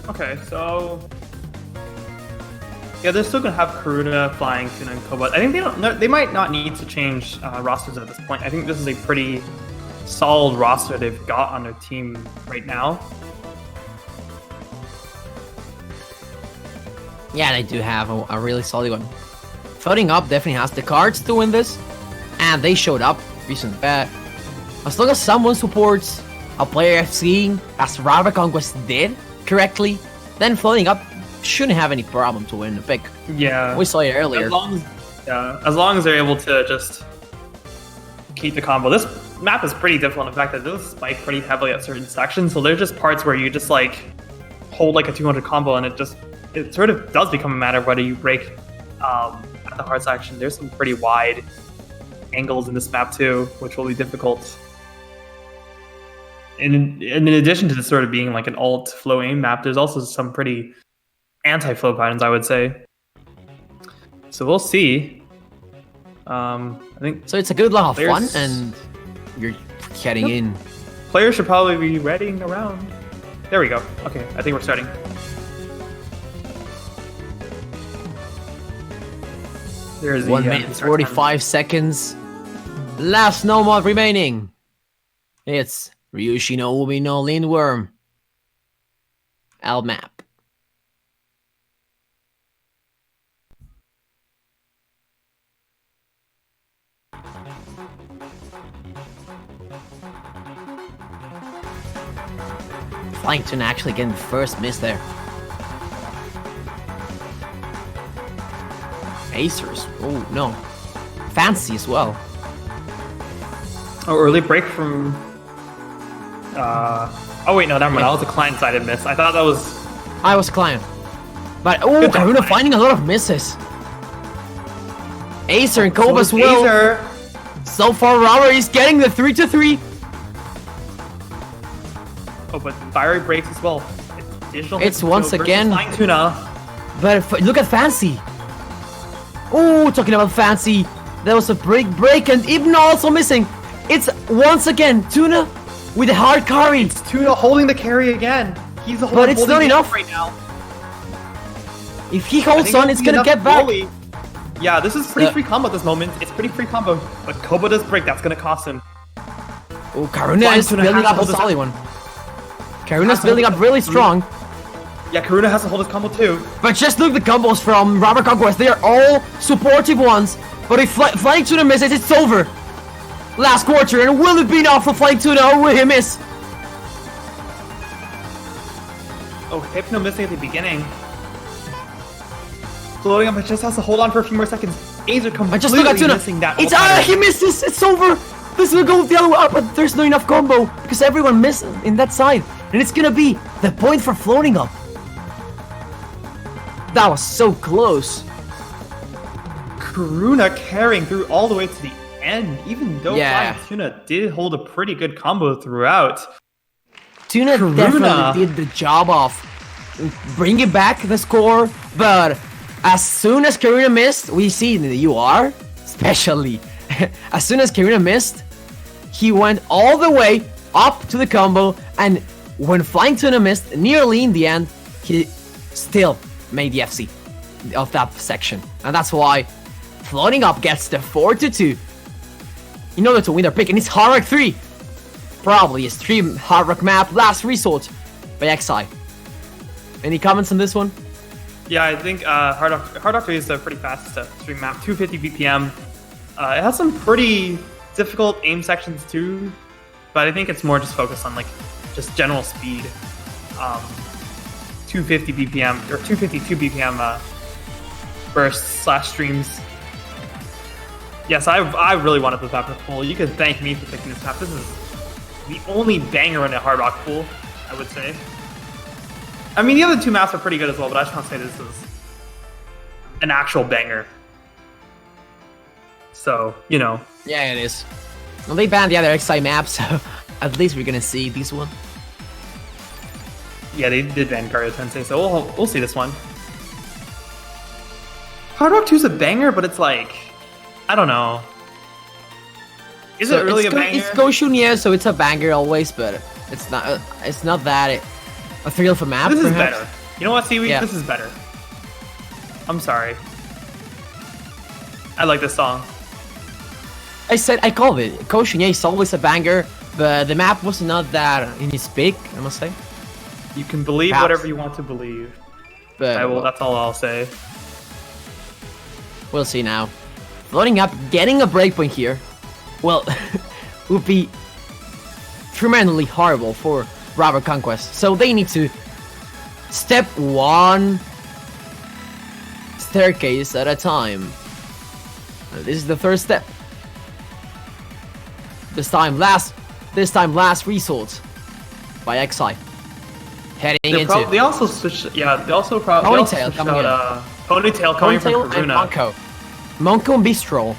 Okay, so yeah, they're still gonna have Karuna, Flying Tuna, and Cobalt. I think they might not need to change rosters at this point. I think this is a pretty solid roster they've got on their team right now. Yeah, they do have a really solid one. Floating Up definitely has the cards to win this, and they showed up recent bet. As long as someone supports a player FC, as Rubber Conquest did correctly, then Floating Up shouldn't have any problem to win the pick. Yeah, we saw it earlier. As long as they're able to just keep the combo. This map is pretty difficult in the fact that those spike pretty heavily at certain sections, so there's just parts where you just like hold like a 200 combo, and it sort of does become a matter of whether you break at the hard section. There's some pretty wide angles in this map too, which will be difficult. And in addition to this sort of being like an alt flow aim map, there's also some pretty anti-flow patterns, I would say. So we'll see. I think so. It's a good lot of fun, and you're getting in. Players should probably be readying around. There we go. Okay, I think we're starting. There's 1 minute 45 seconds. Last no mod remaining. It's Ryushi no Ubi no Lindworm. L map. Flying Tuna actually getting the first miss there. Acers. Oh no. Fancy as well. Oh, early break from oh wait, no, never mind. That was a client-sided miss. I thought that was I was client. But oh, Karuna finding a lot of misses. Acer and Kobe as well. Acer. So far, Robert is getting the 3-3. Oh, but fiery breaks as well. It's once again. Flying Tuna. But look at Fancy. Oh, talking about Fancy. There was a break, and Ibn also missing. It's once again Tuna with a hard carry. It's Tuna holding the carry again. He's the but it's not enough right now. If he holds on, it's gonna get back. Yeah, this is pretty free combo at this moment. It's pretty free combo, but Kobo does break. That's gonna cost him. Oh, Karuna is building up a solid one. Karuna's building up really strong. Yeah, Karuna has to hold his combo too. But just look at the combos from Robert Conquest. They are all supportive ones. But if Flying Tuna misses, it's over. Last quarter, and will it be enough for Flying Tuna, or will he miss? Oh, Hypno missing at the beginning. Floating up, it just has to hold on for a few more seconds. Azer completely missing that. He misses. It's over. This will go the other way up, but there's not enough combo because everyone missed in that side, and it's gonna be the point for floating up. That was so close. Karuna carrying through all the way to the end, even though Flying Tuna did hold a pretty good combo throughout. Tuna definitely did the job of bringing back the score, but as soon as Karina missed, we see in the UR, especially, as soon as Karina missed, he went all the way up to the combo, and when Flying Tuna missed, nearly in the end, he still made the FC of that section. And that's why Floating Up gets the 4-2 in order to win their pick, and it's Hard Rock 3. Probably a stream Hard Rock map, last resort by XI. Any comments on this one? Yeah, I think Hard Rock 3 is a pretty fast stream map, 250 BPM. It has some pretty difficult aim sections too, but I think it's more just focused on like just general speed. 250 BPM or 252 BPM bursts / streams. Yes, I really wanted this map to pull. You can thank me for picking this map. This is the only banger in a Hard Rock pool, I would say. I mean, the other two maps are pretty good as well, but I just want to say this is an actual banger. So, you know. Yeah, it is. Well, they banned the other XI maps, so at least we're gonna see this one. Yeah, they did ban Gario Tensei, so we'll see this one. Hard Rock 2 is a banger, but it's like, I don't know. Is it really a banger? It's Goshun, yeah, so it's a banger always, but it's not that a thrill of a map. This perhaps. is better. You know what, Seaweed? Yeah. This is better. I'm sorry. I like this song. I called it. Goshun, yeah, it's always a banger, but the map was not that in its peak, I must say. You can believe whatever you want to believe. But that's all I'll say. We'll see now. Floating Up, getting a breakpoint here, well, would be tremendously horrible for Robert Conquest. So they need to step one staircase at a time. This is the first step. This time last resort by XI. Heading into. They also switched. Yeah, they also probably Ponytail coming in. Ponytail coming from Karuna. Monko and Bistro.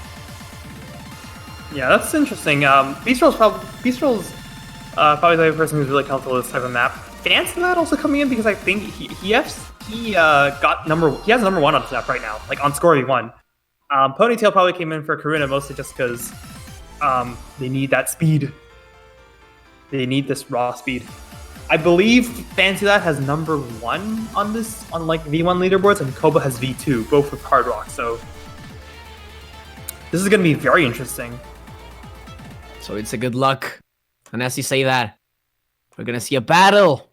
Yeah, that's interesting. Bistrol's probably the person who's really comfortable with this type of map. Fancy that also coming in because I think he has number one on this map right now, like on score v1. Ponytail probably came in for Karuna mostly just because they need that speed. They need this raw speed. I believe Fancy That has number 1 on like V1 leaderboards, and Koba has V2, both with Hard Rock. So this is going to be very interesting. So it's a good luck. And as you say that, we're going to see a battle.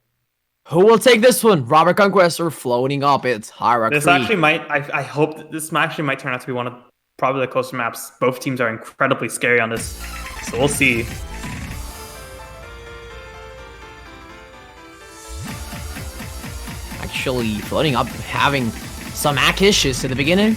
Who will take this one? Robert Conquest or Floating Up? It's Hard Rock 3. This actually might, I hope that this actually might turn out to be one of probably the closer maps. Both teams are incredibly scary on this. So we'll see. Actually, Floating Up having some hack issues at the beginning.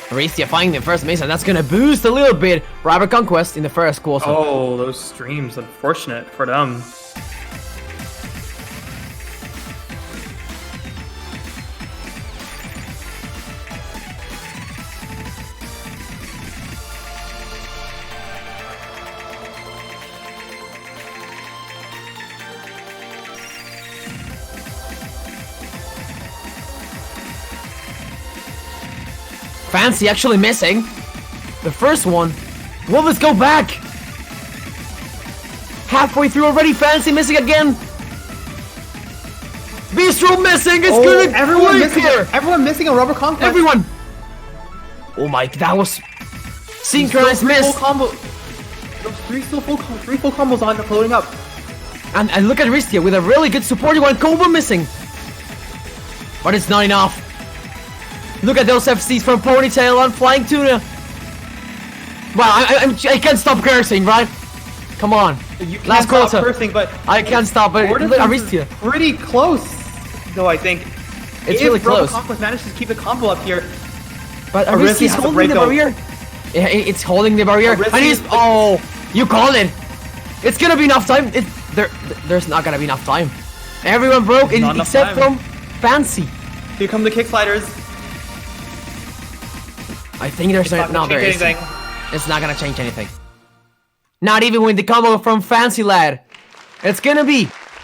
Aristia finding the first Mesa, that's gonna boost a little bit Robert Conquest in the first quarter. Oh, those streams, unfortunate for them. Fancy actually missing the first one. Will this go back? Halfway through already, Fancy missing again. Bistro missing. It's gonna everyone missing here. Everyone missing a Rubber Conquest. Everyone. Oh my, that was synchronized miss. Combo. Three full combos on the Floating Up. And look at Ristia with a really good supporting one. Koba missing, but it's not enough. Look at those FCs from Ponytail on Flying Tuna. Well, I can't stop cursing, right? Come on. You can't stop cursing, but I can't stop it. Look at Aristia. Pretty close, though. I think it's really close. Conquest managed to keep the combo up here, but Aristia's holding the barrier. Yeah, it's holding the barrier. And he's you called it. It's gonna be enough time. There's not gonna be enough time. Everyone broke except from Fancy. Here come the kick sliders. I think there's no, there is. It's not gonna change anything. Not even with the combo from Fancy Lad. It's gonna be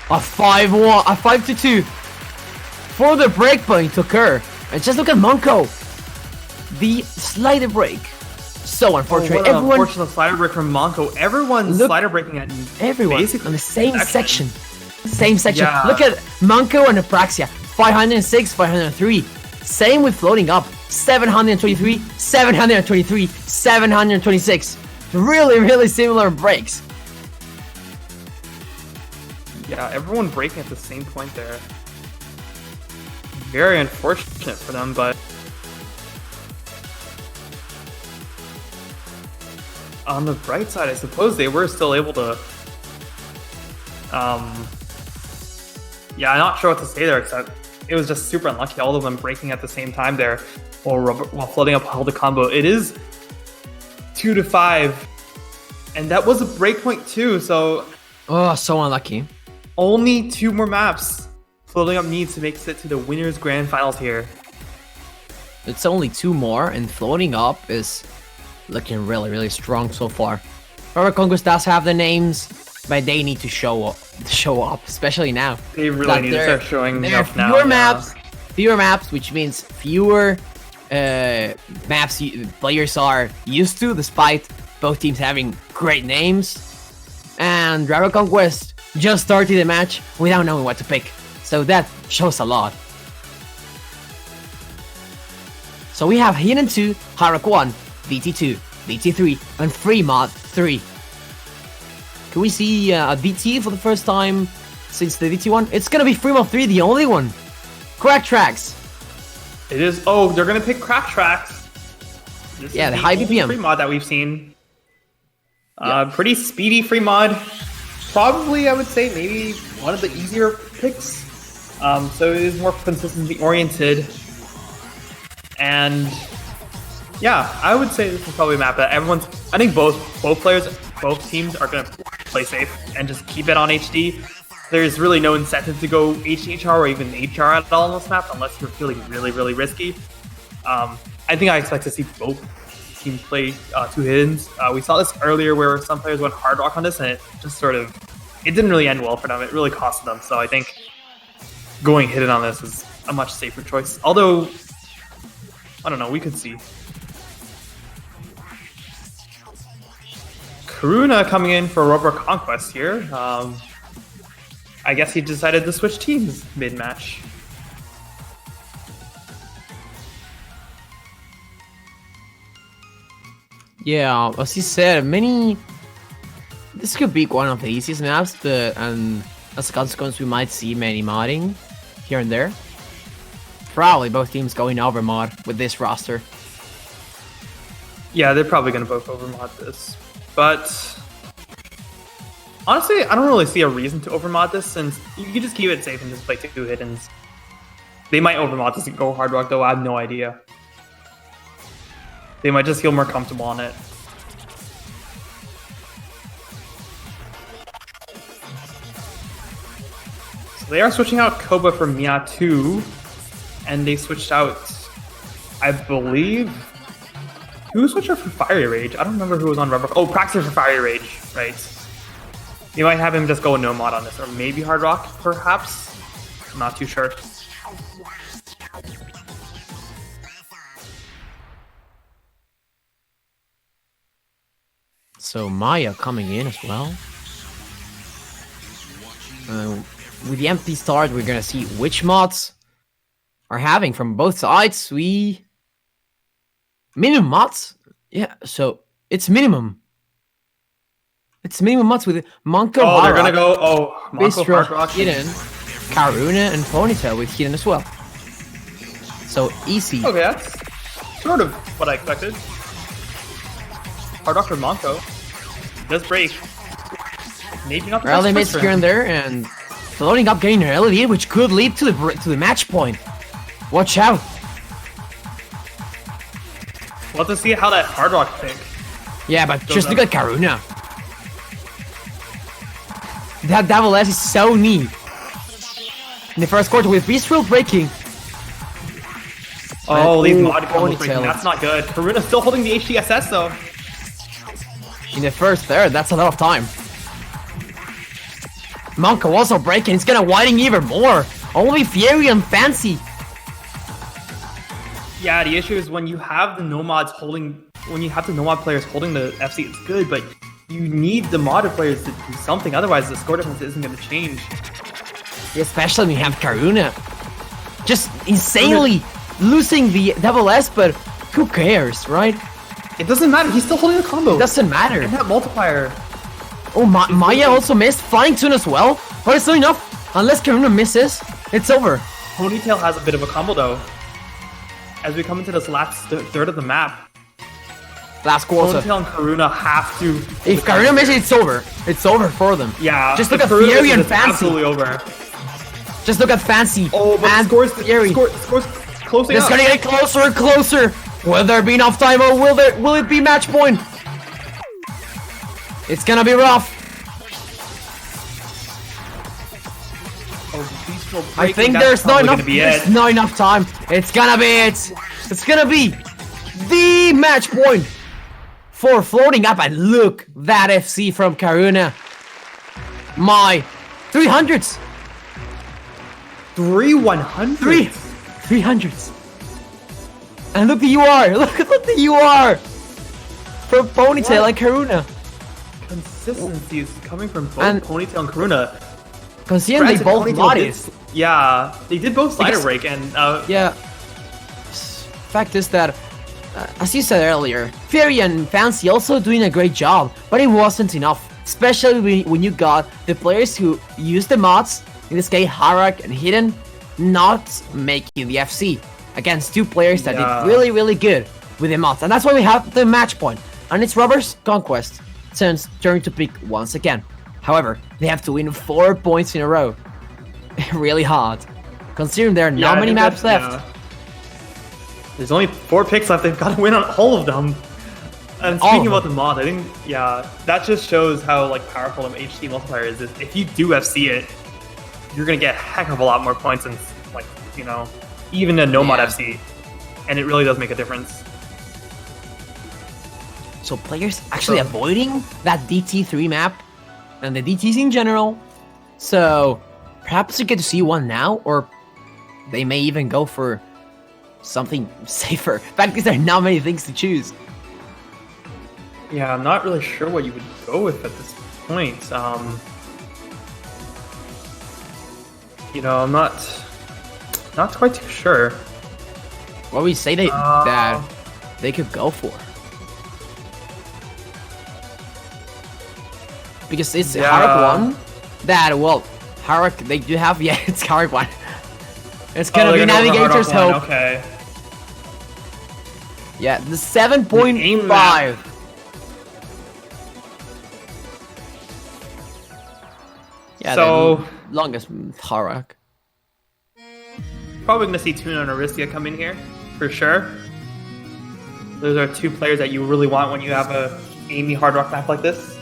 a 5-1, a 5-2 for the breakpoint to occur. And just look at Monko. The slider break. So unfortunate. Oh, unfortunate slider break from Monko. Everyone's slider breaking at everyone on the same section. Same section. Yeah. Look at Monko and Apraxia. 506, 503. Same with floating up. 723, 723, 726. Really, really similar breaks. Yeah, everyone breaking at the same point there. Very unfortunate for them, but on the bright side, I suppose they were still able to. Yeah, I'm not sure what to say there, except it was just super unlucky. All of them breaking at the same time there, while floating up held a combo. It is 2-5, and that was a breakpoint too. So, so unlucky. Only 2 more maps. Floating up needs to make it to the winners' grand finals here. It's only 2 more, and floating up is looking really, really strong so far. However, Conquest does have the names, but they need to show up, especially now. They really need to start showing up now. Fewer maps, which means fewer maps players are used to, despite both teams having great names. And Rival Conquest just started the match without knowing what to pick, so that shows a lot. So we have Hidden 2, Harak 1, DT2, DT3, and Fremod 3. Can we see a DT for the first time since the DT1? It's gonna be Fremod 3, the only one. Crack Tracks. It is. Oh, they're gonna pick Crack Tracks. Yeah, the high BPM Fremod that we've seen. Pretty speedy Fremod. Probably, I would say, maybe one of the easier picks. So it is more consistency oriented. And yeah, I would say this is probably a map that everyone's. I think both teams are gonna play safe and just keep it on HD. There's really no incentive to go HHR or even HR at all on this map unless you're feeling really, really risky. I think I expect to see both teams play 2 hiddens. We saw this earlier where some players went hard rock on this, and it just it didn't really end well for them. It really costed them. So I think going hidden on this is a much safer choice. Although, I don't know, we could see. Karuna coming in for Rubber Conquest here. I guess he decided to switch teams mid-match. Yeah, as he said, this could be one of the easiest maps, and as a consequence, we might see many modding here and there. Probably both teams going over mod with this roster. Yeah, they're probably going to both overmod this. But honestly, I don't really see a reason to overmod this, since you can just keep it safe and just play 2 hiddens. They might overmod this and go hard rock, though. I have no idea. They might just feel more comfortable on it. So they are switching out Koba for Mia 2, and they switched out, I believe, who switched out for Fiery Rage? I don't remember who was on Rubber. Oh, Praxis for Fiery Rage, right. You might have him just go no mod on this, or maybe Hard Rock, perhaps? I'm not too sure. So Maya coming in as well. With the empty start, we're gonna see which mods are having from both sides. Minimum mods? Yeah, so it's minimum. It's minimum mods with Monko. Oh, they're gonna go. Monko, Hard Rock, Hidden, Karuna, and Ponytail with Hidden as well. So easy. Okay, that's sort of what I expected. Hard Rock for Monko does break. Maybe not the well, best they made here and there, and floating up, getting an elevator, which could lead to the match point. Watch out. We'll have to see how that Hard Rock pick. Yeah, but just look at Karuna. That Double S is so neat. In the first quarter with Beast World breaking, Oh, these mod combos ponytail. breaking. That's not good. Karuna's still holding the HDSS though. In the first there, that's a lot of time. Monko also breaking, he's gonna widen even more. Only Fury and Fancy. Yeah, the issue is when you have the no-mods holding, when you have the no-mod players holding the FC, it's good, but you need the modded players to do something, otherwise the score difference isn't gonna change. Especially when you have Karuna. Just insanely losing the double S, but who cares, right? It doesn't matter, he's still holding the combo. It doesn't matter. And that multiplier. Oh, Maya also missed. Flying Tune as well. But it's not enough. Unless Karuna misses, it's over. Ponytail has a bit of a combo though. As we come into this last third of the map. Last quarter. Ponytail and Karuna have to... If Karuna misses, it's over. It's over for them. Yeah. Just look at Fury and Fancy. Absolutely over. Just look at Fancy. Oh, but and Fury. Scores closing It's up. gonna get closer and closer. Will there be enough time or will it be match point? It's gonna be rough. I think there's not enough time. It's gonna be it. It's gonna be the match point for floating up. And look, that FC from Karuna. My 300s. 300s. 300s. And look the UR. Look at the UR from Ponytail and Karuna. Consistency is coming from both Ponytail and Karuna. Considering they both bodies. Yeah, they did both slider break and yeah. Fact is that, as you said earlier, Fury and Fancy also doing a great job, but it wasn't enough. Especially when you got the players who use the mods, in this case Harak and Hidden, not making the FC against two players that did really, really good with the mods. And that's why we have the match point. And it's Robert's Conquest turn to pick once again. However, they have to win 4 points in a row. Really hard. Considering there are not many maps left. Yeah. There's only 4 picks left, they've got to win on all of them. And speaking about the mod, I think, that just shows how powerful an HD multiplier is. If you do FC it, you're going to get a heck of a lot more points than, even a no-mod FC. And it really does make a difference. So players actually avoiding that DT3 map and the DTs in general. So perhaps you get to see one now, or they may even go for something safer. In fact, there are not many things to choose. Yeah, I'm not really sure what you would go with at this point. I'm not quite too sure. What we say that they could go for. Because it's Harak 1 that, Harak, they do have, it's Harak 1. It's gonna be Navigator's Hope. Okay. Yeah, the 7.5. Yeah, so the longest Harak. Probably gonna see Tuna and Aristia come in here, for sure. Those are 2 players that you really want when you have a Amy Hard Rock map like this.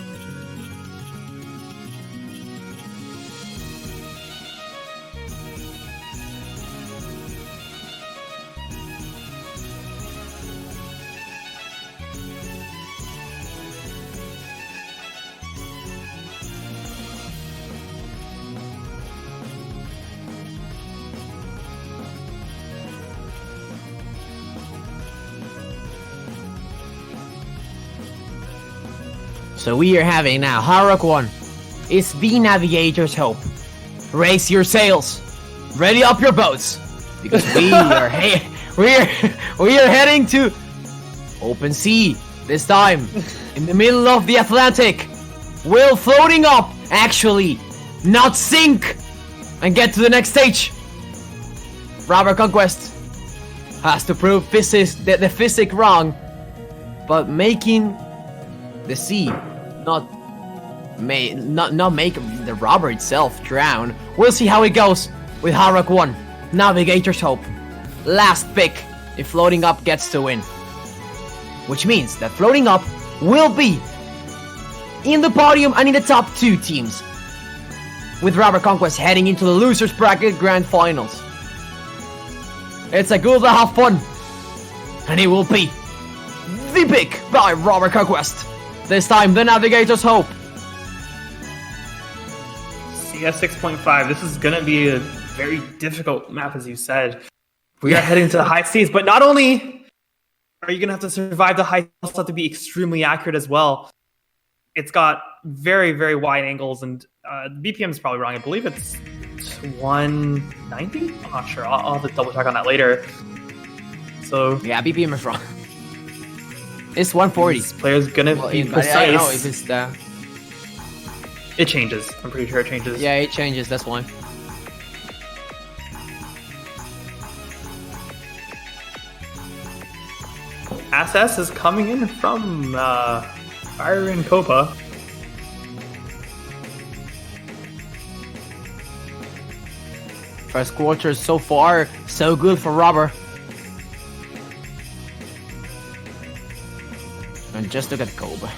So we are having now Harak 1. It's the Navigator's Hope. Raise your sails. Ready up your boats. Because we are heading to open sea. This time in the middle of the Atlantic. Will floating up actually not sink and get to the next stage. Robert Conquest has to prove the physics wrong, but making the sea not make the robber itself drown. We'll see how it goes with Harak 1. Navigator's Hope. Last pick if floating up gets to win. Which means that floating up will be in the podium and in the top 2 teams. With Robert Conquest heading into the losers bracket grand finals. It's a good to have fun. and he will be the pick by Robert Conquest. This time, the Navigators hope. CS 6.5. This is gonna be a very difficult map, as you said. We are heading to the high seas, but not only are you gonna have to survive the high, you also have to be extremely accurate as well. It's got very, very wide angles, and the BPM is probably wrong. I believe it's 190. I'm not sure. I'll have to double check on that later. So yeah, BPM is wrong. It's 140. This player's gonna be precise. I don't know if it's the... It changes. I'm pretty sure it changes. Yeah, it changes. That's why. SS is coming in from Fire and Copa. First quarter so far, so good for Robber. And just look at Koba.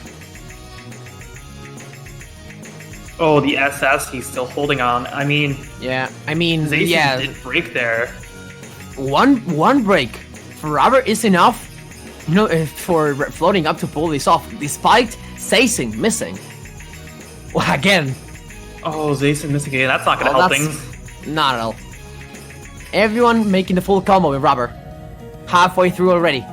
Oh, the SS, he's still holding on. I mean... Yeah, I mean, Zason yeah. did break there. One break for Robber is enough, you know, for floating up to pull this off, despite Zason missing. Well, again. Oh, Zason missing again. That's not going to help things. Not at all. Everyone making the full combo with Robber. Halfway through already.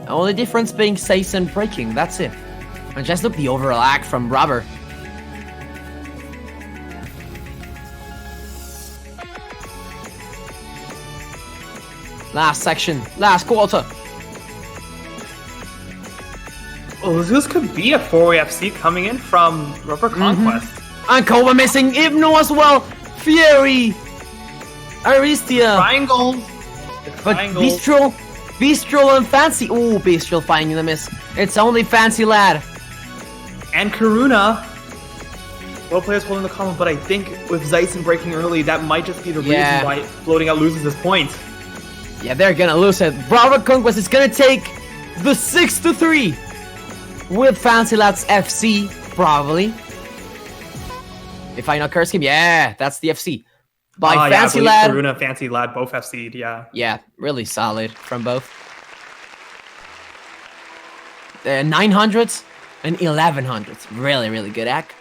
Only difference being Zason breaking, that's it. And just look the overall act from Robber. Last section, last quarter. Oh, this could be a 4-way FC coming in from Rubber Conquest. And Koba missing Ibno as well. Fury. Aristia. Triangle. But Bistro and Fancy. Oh, Bistro finding the miss. It's only Fancy Lad. And Karuna. Well, players holding the combo, but I think with Zason breaking early, that might just be the reason why Floating Out loses this point. Yeah, they're gonna lose it. Bravo Conquest is gonna take the 6-3 with Fancy Lad's FC, probably. If I not curse him, yeah, that's the FC. By Fancy Lad. Karuna, Fancy Lad, both FC'd, yeah. Yeah, really solid from both. 900s and 1100s. Really, really good act.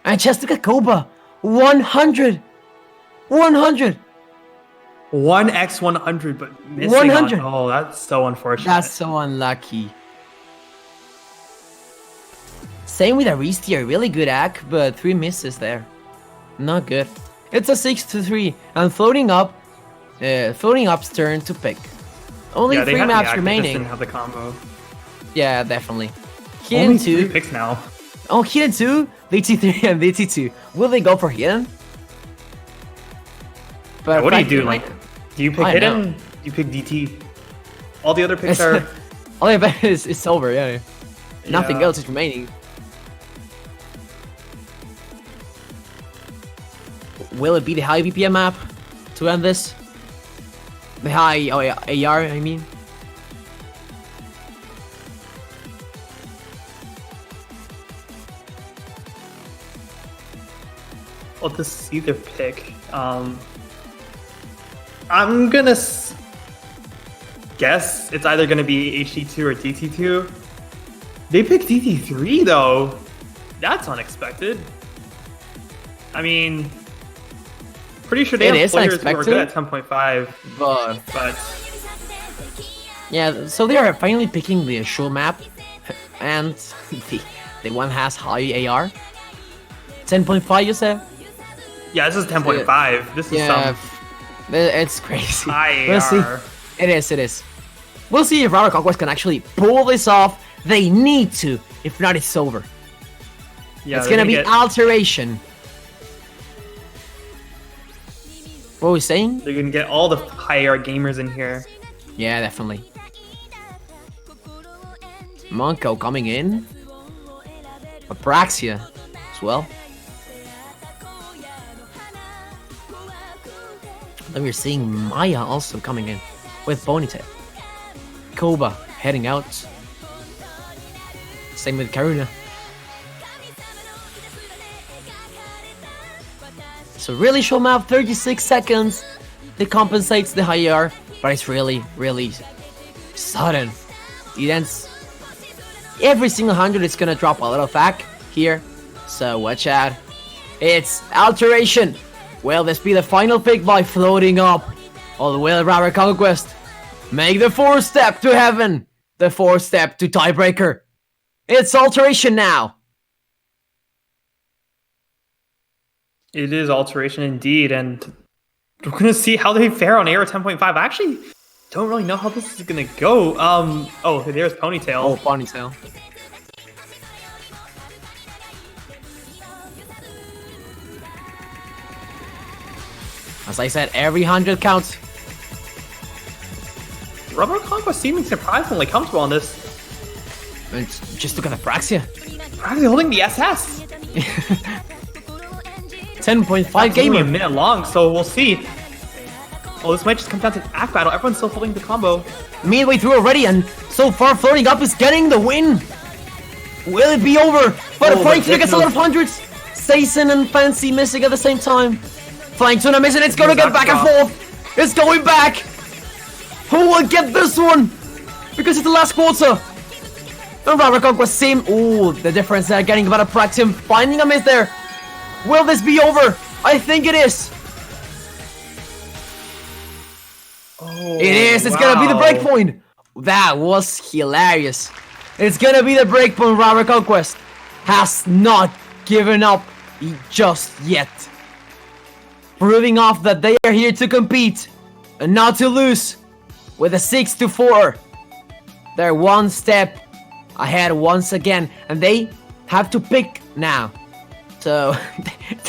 And just look at Koba. 100. 100. 1x100, but missing 100. Oh, that's so unfortunate. That's so unlucky. Same with Aristia, really good act, but 3 misses there. Not good. It's a 6-3, and Floating Up's turn to pick. Only 3 maps remaining. Didn't have the combo. Yeah, definitely. Only Hidden 2 3 picks now. Oh, Hidden 2, DT3, and DT2. Will they go for Hidden? But what do you do? Like, do you pick Hidden? Do you pick DT? All the other picks are... All I bet is it's over, yeah. Nothing else is remaining. Will it be the high VPM map to end this? The high AR, I mean. Well, this is either pick. I'm gonna guess it's either gonna be HD2 or DT2. They picked DT3 though. That's unexpected. I mean, pretty sure they have players who are good at 10.5, but yeah. So they are finally picking the show map, and the one has high AR. 10.5, you said? Yeah, this is 10.5. This is some. It's crazy. We'll see. It is. We'll see if Robert Conquest can actually pull this off. They need to. If not, it's over. Yeah, it's gonna be alteration. What were we saying? They're gonna get all the high AR gamers in here. Yeah, definitely. Monko coming in. Apraxia as well. Then we're seeing Maya also coming in with Ponytail. Koba heading out. Same with Karuna. So really show map 36 seconds. that compensates the high AR, but it's really, really sudden. Then every single 100 is gonna drop a little back here, so watch out. It's Alteration. Will this be the final pick by floating up? Or will Robert Conquest make the 4th step to heaven? The 4th step to tiebreaker. It's Alteration now. It is Alteration indeed, and we're gonna see how they fare on AR 10.5. I actually don't really know how this is gonna go. Oh, there's Ponytail. Oh, Ponytail. As I said, every 100 counts. Rubber Conquest seeming surprisingly comfortable on this. It's just look at the Praxia. Praxia holding the SS. 10.5 gamer. A minute long, so we'll see. Oh, this might just come down to an act battle. Everyone's still holding the combo. Midway through already, and so far floating up is getting the win. Will it be over? But Flying Tuna gets a lot of hundreds. Saison and Fancy missing at the same time. Flying Tuna missing, it's gonna get back and forth. It's going back. Who will get this one? Because it's the last quarter. And Robert Conquest same. Ooh, the difference there, getting about a Praxium, finding a miss there. Will this be over? I think it is. Oh, it is. It's gonna be the breakpoint. That was hilarious. It's gonna be the breakpoint. Robert Conquest has not given up just yet, proving off that they are here to compete and not to lose. With a 6-4, they're 1 step ahead once again, and they have to pick now. So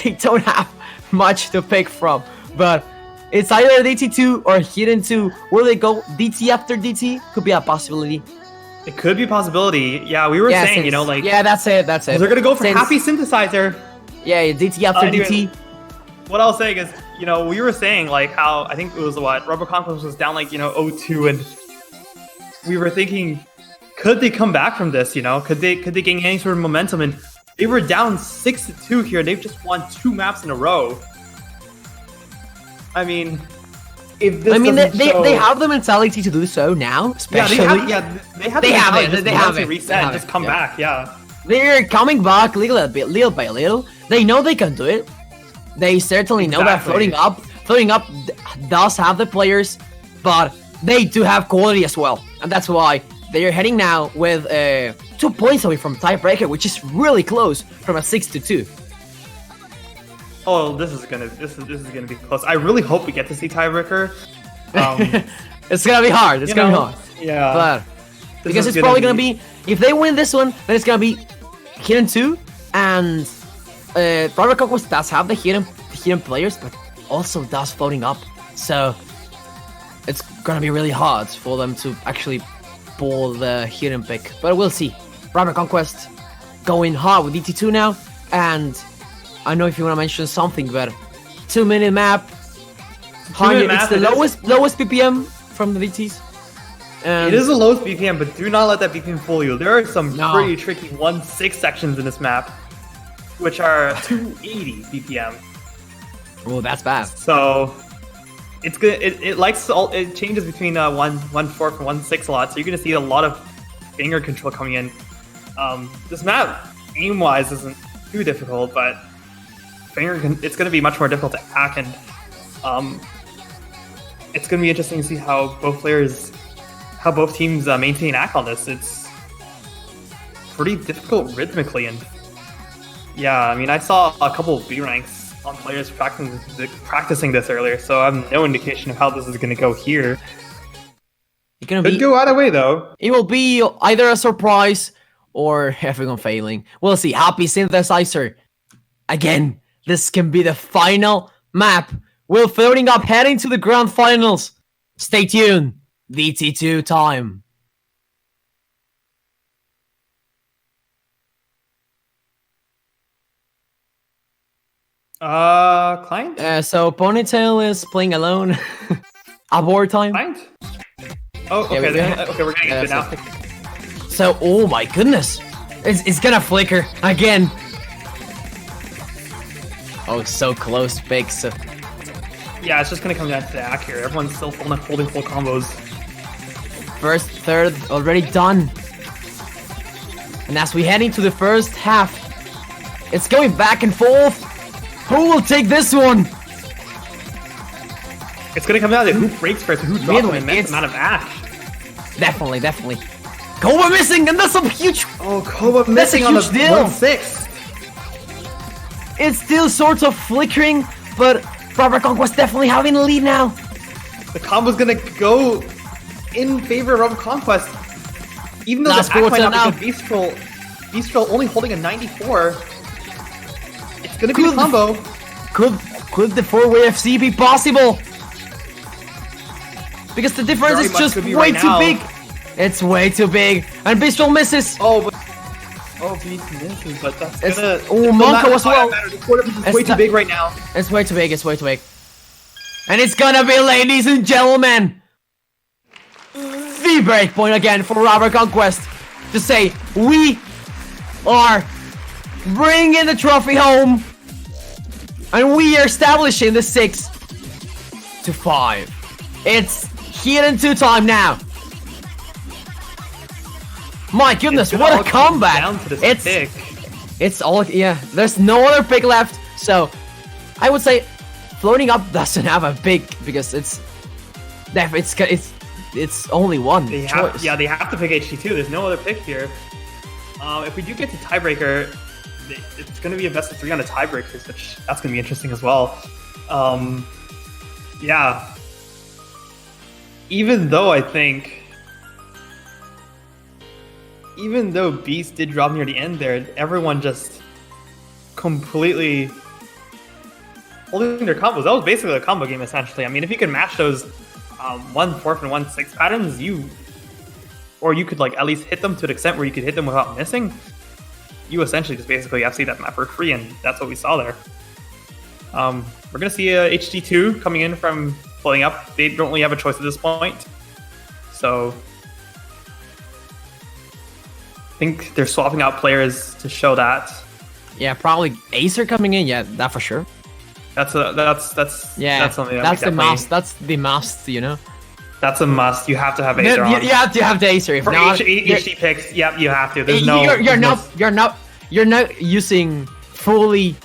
they don't have much to pick from, but it's either DT2 or Hidden 2. Will they go DT after DT? Could be a possibility. It could be a possibility. Yeah, we were saying, you know, like... Yeah, that's it. They're gonna go for Happy Synthesizer. Yeah, DT after DT. What I was saying is, you know, we were saying, like, how, I think it was what, Rubber Conquest was down, like, you know, 0-2, and we were thinking, could they come back from this, you know? Could they gain any sort of momentum? And they were down 6-2 here, and they've just won 2 maps in a row. I mean, if this they have the mentality to do so now, especially. They have it. Reset and just come back, They're coming back little by little. They know they can do it. They certainly know that floating up does have the players, but they do have quality as well, and that's why they are heading now with 2 points away from tiebreaker, which is really close from a 6-2. Oh, this is gonna be close. I really hope we get to see tiebreaker. It's gonna be hard. It's gonna be hard. Yeah, but because it's probably gonna be, if they win this one, then it's gonna be Hidden 2 and. Robert Conquest does have the hidden players, but also does floating up, so it's gonna be really hard for them to actually pull the hidden pick. But we'll see. Robert Conquest going hard with DT2 now, and I know if you want to mention something, but 2-minute map. It's the lowest BPM from the DTs. It is the lowest BPM, but do not let that BPM fool you. There are some pretty tricky 1-6 sections in this map, which are 280 BPM. Oh, that's bad. So it's good. It changes between 1-4 and 1-6 a lot. So you're gonna see a lot of finger control coming in. This map aim-wise isn't too difficult, but it's gonna be much more difficult to hack, and it's gonna be interesting to see how both teams maintain act on this. It's pretty difficult rhythmically, and yeah, I mean, I saw a couple of B ranks on players practicing this earlier, so I have no indication of how this is going to go here. Could go either way, though. It will be either a surprise or everyone failing. We'll see. Happy Synthesizer. Again, this can be the final map. Will floating up heading to the grand finals. Stay tuned. DT2 time. Client? So Ponytail is playing alone. Abort time. Client? Oh, okay. We're getting into it now. So, oh my goodness. It's gonna flicker again. Oh, so close, big. So Yeah, it's just gonna come down to the act here. Everyone's still holding full combos. First, third, already done. And as we head into the first half, it's going back and forth. Who will take this one? It's gonna come down to who breaks first, who drops an immense amount of ash. Definitely. Koba missing, and that's a huge. Oh, Koba missing on the 1-6. It's still sort of flickering, but Robert Conquest definitely having the lead now. The combo's gonna go in favor of Robert Conquest. Even though Last the act might quarter not be good, Beast Troll only holding a 94. It's gonna be a combo. Could the 4-way FC be possible? Because the difference is just way too big. It's way too big, and Beast Troll misses. Beast misses, but that's gonna. Monko as well. It's way too big right now. It's way too big. And it's gonna be, ladies and gentlemen, the breakpoint again for Robert Conquest to say we are bringing the trophy home, and we are establishing the 6-5. It's Hidden 2 time now. My goodness, what a comeback! It's all, yeah. There's no other pick left, so I would say floating up doesn't have a pick because it's only one choice. Yeah, they have to pick HT2. There's no other pick here. If we do get to tiebreaker, it's going to be a best of 3 on the tiebreakers, which that's going to be interesting as well. Yeah. Even though Beast did drop near the end there, everyone just completely holding their combos. That was basically a combo game, essentially. I mean, if you could match those 1-4 and 1-6 patterns, you could like at least hit them to the extent where you could hit them without missing, you essentially just basically FC that map for free, and that's what we saw there. We're going to see a HT2 coming in from floating up. They don't really have a choice at this point. So I think they're swapping out players to show that. Yeah, probably Acer coming in. Yeah, that for sure. That's something that that's the must. That's the must. You know. That's a must. You have to have Acer on. You have to have the Acer. If for not, HD picks, yep, you have to. There's You're not using fully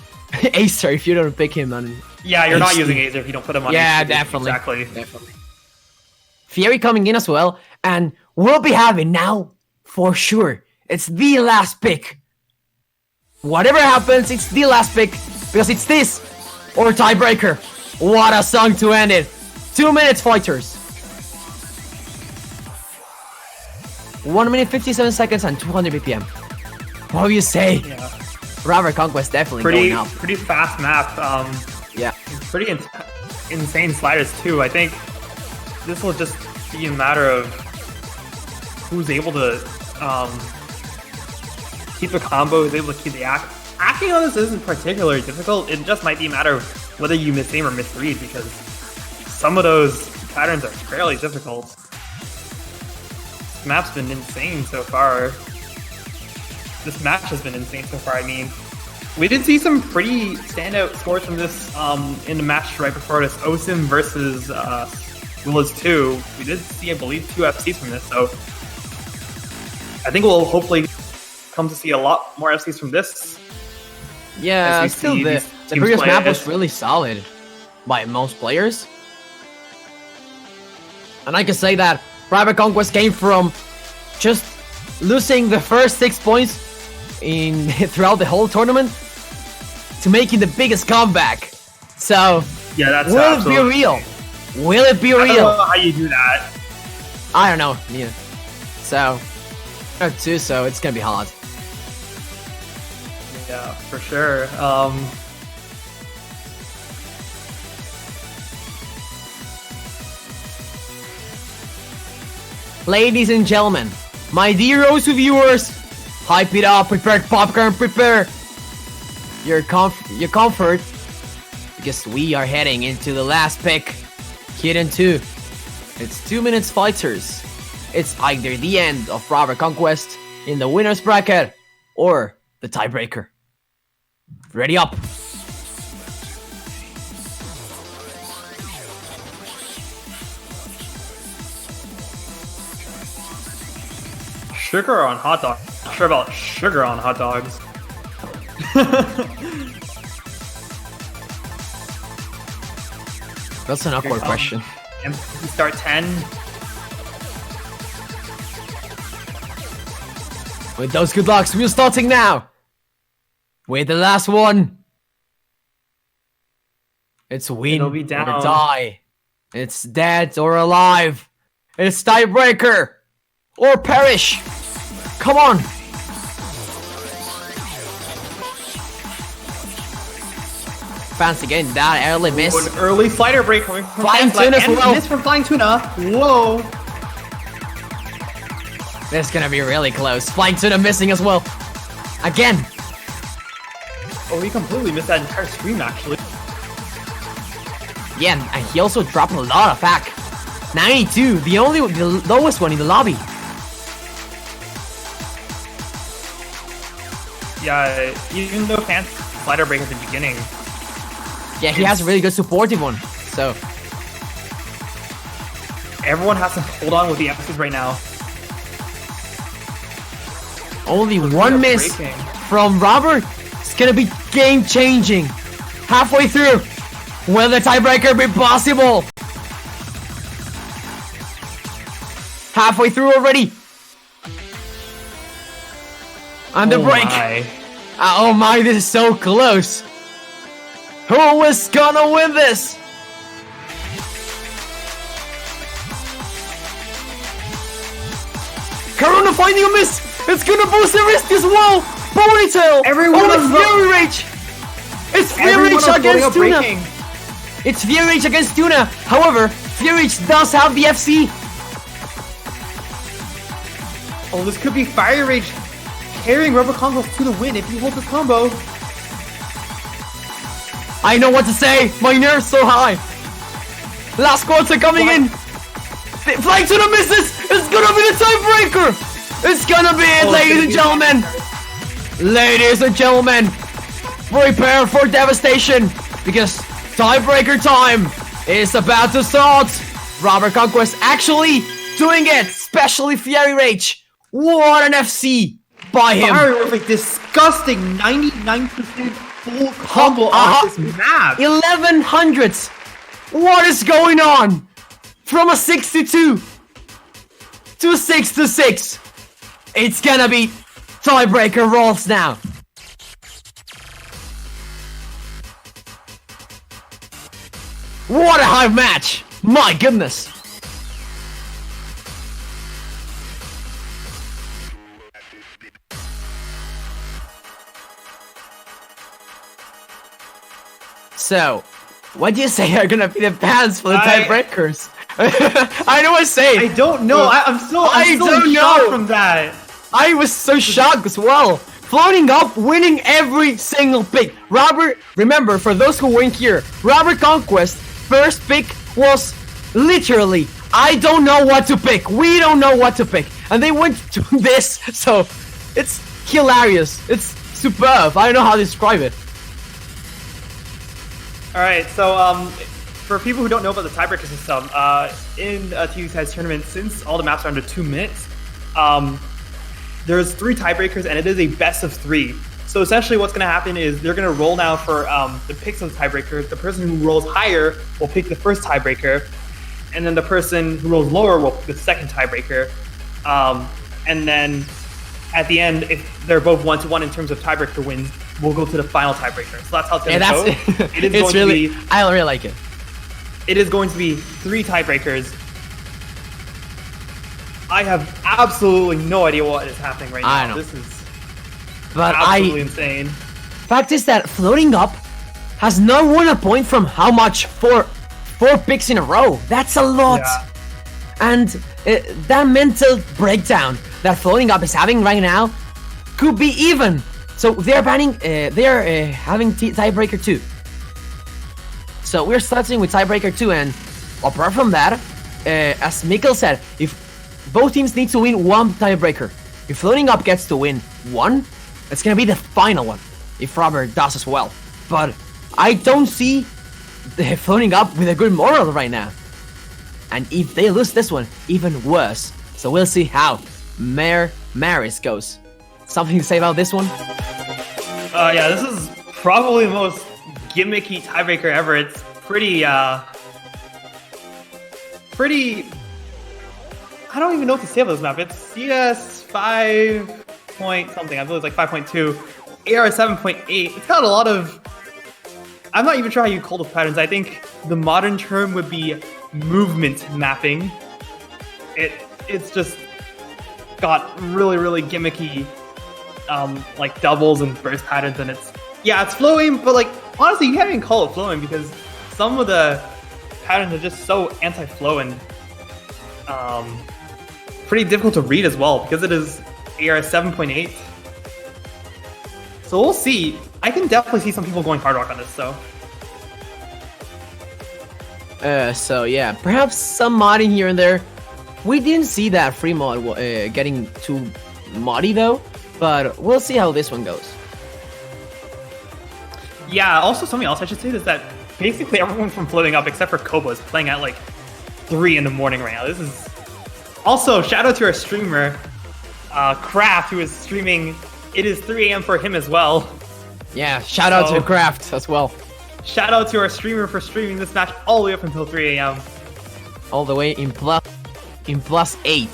Acer if you don't pick him on. Yeah, you're not using Acer if you don't put him on. Yeah, HD. definitely. Definitely. Fury coming in as well, and we'll be having now for sure. It's the last pick. Whatever happens, it's the last pick because it's this or tiebreaker. What a song to end it. 2 minutes, fighters. 1 minute 57 seconds and 200 BPM. What do you say? Yeah. Robert Conquest definitely going up. Pretty fast map. Yeah. Pretty insane sliders too. I think this will just be a matter of who's able to keep the combo, who's able to keep the act. Acting on this isn't particularly difficult. It just might be a matter of whether you misaim or misread, because some of those patterns are fairly difficult. This map's been insane so far. This match has been insane so far, I mean. We did see some pretty standout scores from this in the match right before this, Osim versus Willis 2. We did see, I believe, 2 FCs from this, so I think we'll hopefully come to see a lot more FCs from this. Yeah, still the previous map was really solid by most players. And I can say that Private Conquest came from just losing the first 6 points throughout the whole tournament to making the biggest comeback. So yeah, that's will it be real? Will it be real? I don't know how you do that. I don't know. Yeah. So too. So it's gonna be hard. Yeah, for sure. Ladies and gentlemen, my dear Osu viewers, hype it up, prepare popcorn, prepare your comfort, because we are heading into the last pick, Hidden 2. It's 2 minutes fighters. It's either the end of Robert Conquest in the winner's bracket or the tiebreaker. Ready up. sugar on hot dogs. Not sure about sugar on hot dogs. That's an awkward question. And start 10. With those good lucks, we're starting now. With the last one. It's win It'll be down. or die. It's dead or alive. It's tiebreaker or perish. Come on. Fancy getting that early miss. An early slider break coming from Flying Tuna as well. Miss from Flying Tuna. Whoa. This is gonna be really close. Flying Tuna missing as well. Again. Oh, he completely missed that entire screen actually. Yeah, and he also dropped a lot of pack. 92, the lowest one in the lobby. Yeah, even though Fancy slider break at the beginning. Yeah, he has a really good supportive one. So everyone has to hold on with the emphasis right now. only one miss from Robert. It's gonna be game changing. Halfway through. Will the tiebreaker be possible? Halfway through already. On the break. Oh my, this is so close. Who is gonna win this? Corona finding a miss. It's gonna boost the risk as well. Ponytail. Everyone it's Fury Rage. It's Fury Rage against Tuna. It's Fury Rage against Tuna. However, Fury Rage does have the FC. Oh, this could be Fire Rage carrying Rubber Conquest to the win if he holds the combo. I know what to say. My nerves so high. Last quarter coming in. Flying Tuna misses. It's gonna be the tiebreaker. It's gonna be it, ladies and gentlemen. Ladies and gentlemen, prepare for devastation because tiebreaker time is about to start. Robert Conquest actually doing it, especially Fury Rage. What an FC by him. Fire with a disgusting 99% full combo on this map. 1100s. What is going on? From a 62 to a 6-6. It's gonna be tiebreaker rolls now. What a high match! My goodness! So, what do you say are gonna be the bans for the tiebreakers? I know what I say. I don't know. I'm still shocked from that. I was so shocked as well. Floating up, winning every single pick. Robert, remember, for those who weren't here, Robert Conquest first pick was literally, I don't know what to pick. We don't know what to pick. And they went to this, so it's hilarious. It's superb. I don't know how to describe it. Alright, so for people who don't know about the tiebreaker system, in a TV size tournament, since all the maps are under 2 minutes, there's 3 tiebreakers and it is a best of 3. So essentially what's going to happen is they're going to roll now for the picks of the tiebreaker. The person who rolls higher will pick the first tiebreaker, and then the person who rolls lower will pick the second tiebreaker. And then at the end, if they're both 1-1 in terms of tiebreaker wins, we'll go to the final tiebreaker. So that's how it's going to go. It is it's really, I really like it. It is going to be 3 tiebreakers. I have absolutely no idea what is happening right now. I know. This is but absolutely insane. Fact is that Floating Up has not won a point from how much? 4 picks in a row. That's a lot. Yeah. And that mental breakdown that Floating Up is having right now could be even. So they're banning, they're having tiebreaker 2. So we're starting with tiebreaker 2, and apart from that, as Mikkel said, if both teams need to win 1 tiebreaker, if Floating Up gets to win 1, it's gonna be the final one, if Robert does as well. But I don't see the Floating Up with a good moral right now. And if they lose this one, even worse. So we'll see how Mayor Maris goes. Something to say about this one? Yeah, this is probably the most gimmicky tiebreaker ever. It's pretty, I don't even know what to say about this map. It's CS 5 point something. I believe it's like 5.2. AR 7.8. It's got a lot of... I'm not even sure how you call those patterns. I think the modern term would be movement mapping. It's just got really, really gimmicky like doubles and burst patterns, and it's flowing, but like honestly you can't even call it flowing because some of the patterns are just so anti-flow and pretty difficult to read as well because it is AR 7.8. So we'll see. I can definitely see some people going hard rock on this, so yeah, perhaps some modding here and there. We didn't see that free mod getting too moddy though, but we'll see how this one goes. Yeah, also something else I should say is that basically everyone from Floating Up except for Koba is playing at like 3 in the morning right now. This is also shout out to our streamer, Craft, who is streaming. It is 3 a.m. for him as well. Yeah, shout out to Craft as well. Shout out to our streamer for streaming this match all the way up until 3 a.m. All the way in plus 8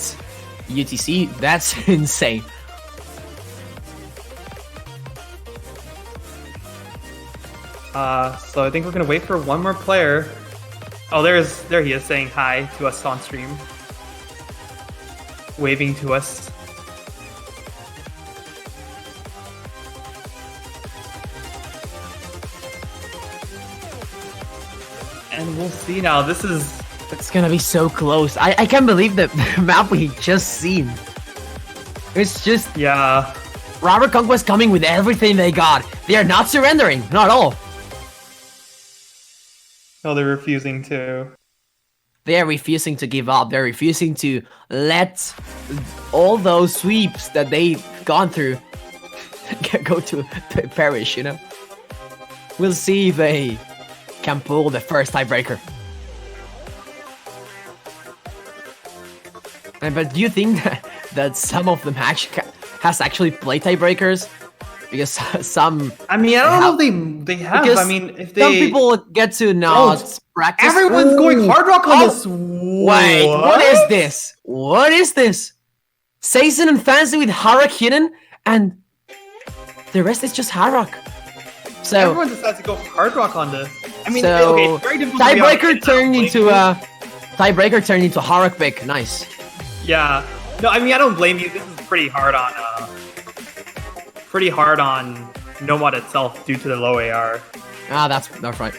UTC. That's insane. So I think we're gonna wait for one more player. Oh, there he is saying hi to us on stream, waving to us. And we'll see now. It's gonna be so close. I can't believe the map we just seen. It's just... Yeah. Robert Conquest coming with everything they got. They are not surrendering. Not at all. No, they're refusing to. They are refusing to give up. They're refusing to let all those sweeps that they've gone through go to perish, you know? We'll see if they can pull the first tiebreaker. But do you think that some of them has actually played tiebreakers? Because some... I mean, I don't know if they have. I mean, if they... Some people get to not practice... Everyone's going hard rock on this. Wait, what is this? What is this? Seisen and Fancy with Harak hidden, and the rest is just Harak. So everyone decides to go hard rock on this. I mean, so, okay, it's very difficult. Tiebreaker turned into Harak pick. Nice. Yeah. No, I mean, I don't blame you. This is pretty hard on Nomad itself due to the low AR. Ah, that's right.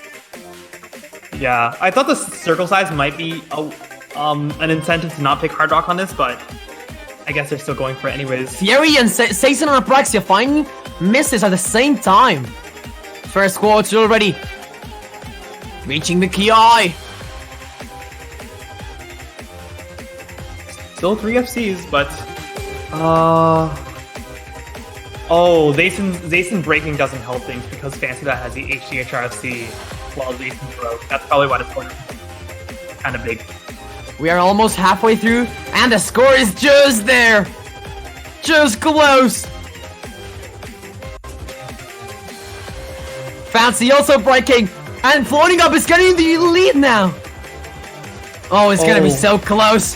Yeah, I thought the circle size might be an incentive to not pick hard rock on this, but I guess they're still going for it anyways. Fury and Seisen and Apraxia finding misses at the same time. First quarter already. Reaching the Ki. Still 3 FCs, but... Oh, Zayson breaking doesn't help things because Fancy that has the HDHRFC while Zayson's broke. That's probably why the score is kind of big. We are almost halfway through, and the score is just there! Just close! Fancy also breaking, and Floating Up is getting the lead now! Oh, it's gonna be so close!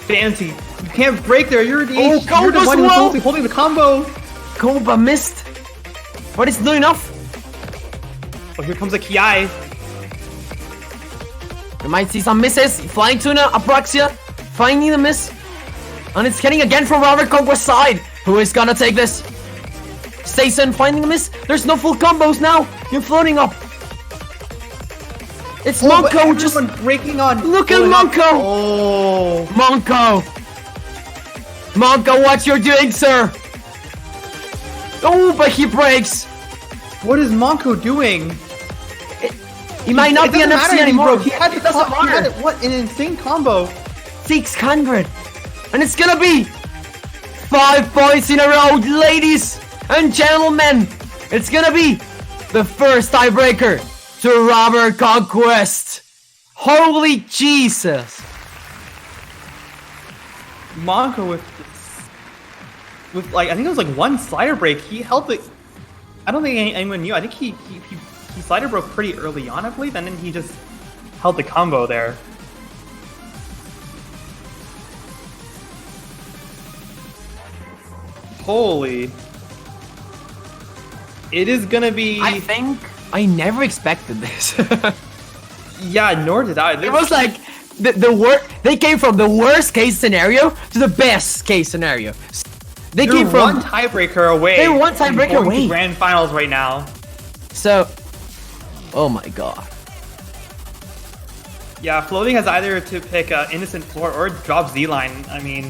Fancy, you can't break there. You're the you're the one who's holding the combo. Koba missed, but it's not enough. Oh, here comes a Ki. We might see some misses. Flying Tuna, Apraxia, finding the miss, and it's getting again from Robert Conquest side. Who is gonna take this? Seisen finding the miss. There's no full combos now. You're Floating Up. It's Monko just breaking on. Look at Monko. Oh, Monko, what you're doing, sir? Oh, but he breaks. What is Monko doing? He might not be an FC anymore. He had what an insane combo. 600, and it's gonna be 5 points in a row, ladies and gentlemen. It's gonna be the first tiebreaker to Robert Conquest. Holy Jesus. Monka with like I think it was like one slider break. He held it. I don't think anyone knew. I think he slider broke pretty early on, I believe, and then he just held the combo there. Holy. It is gonna be... I think I never expected this. Yeah, nor did I. It was like they came from the worst case scenario to the best case scenario. They came from one tiebreaker away. They're one tiebreaker away. To grand finals right now. So, oh my god. Yeah, Floating has either to pick Innocent Floor or drop Z-Line. I mean,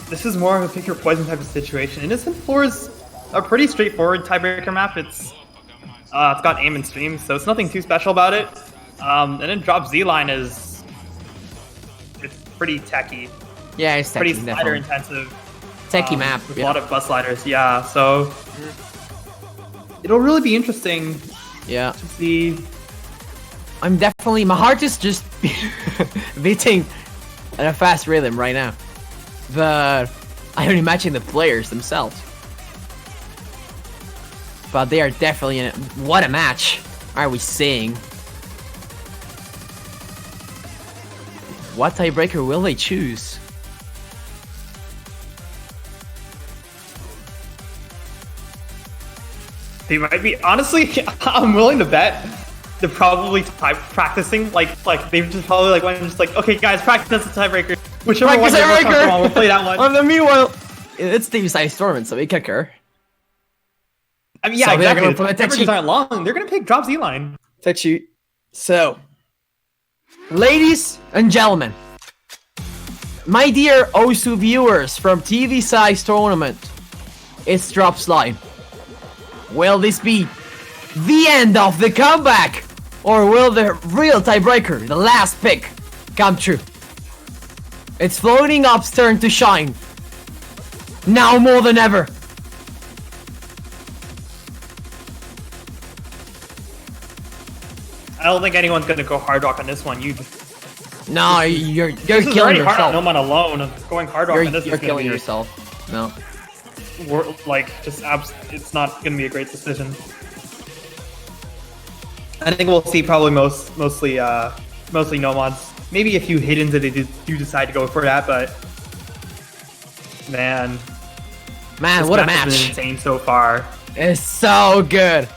this is more of a pick your poison type of situation. Innocent Floor is a pretty straightforward tiebreaker map. It's got aim and stream, so it's nothing too special about it. And then drop Z-Line it's pretty techy. Yeah, it's techy, pretty slider intensive. Techy map. With a lot of bus sliders, yeah. So it'll really be interesting. Yeah. To see. I'm definitely, my heart is just beating at a fast rhythm right now. But I don't imagine the players themselves. But they are definitely in it. What a match are we seeing? What tiebreaker will they choose? They might be, honestly, I'm willing to bet they're probably practicing, like they've just probably like went just like, okay guys, practice the tiebreaker. Whichever one you're more comfortable on, we'll play that one. The meanwhile, it's TV-sized tournament, so it can occur. I mean, yeah, so exactly. The temperatures aren't long. They're gonna pick drop Z-Line. Techy. So, ladies and gentlemen, my dear Osu viewers from TV-sized tournament, it's drop slide. Will this be the end of the comeback? Or will the real tiebreaker, the last pick, come true? It's Floating Up's turn to shine. Now more than ever. I don't think anyone's gonna go hard rock on this one. No, you're this killing yourself. Hard, no one alone. Going hard rock on this. You're killing yourself. No. It's not gonna be a great decision. I think we'll see probably mostly no mods. Maybe a few hiddens that they do decide to go for that, but man, what a match! Has been insane so far. It's so good.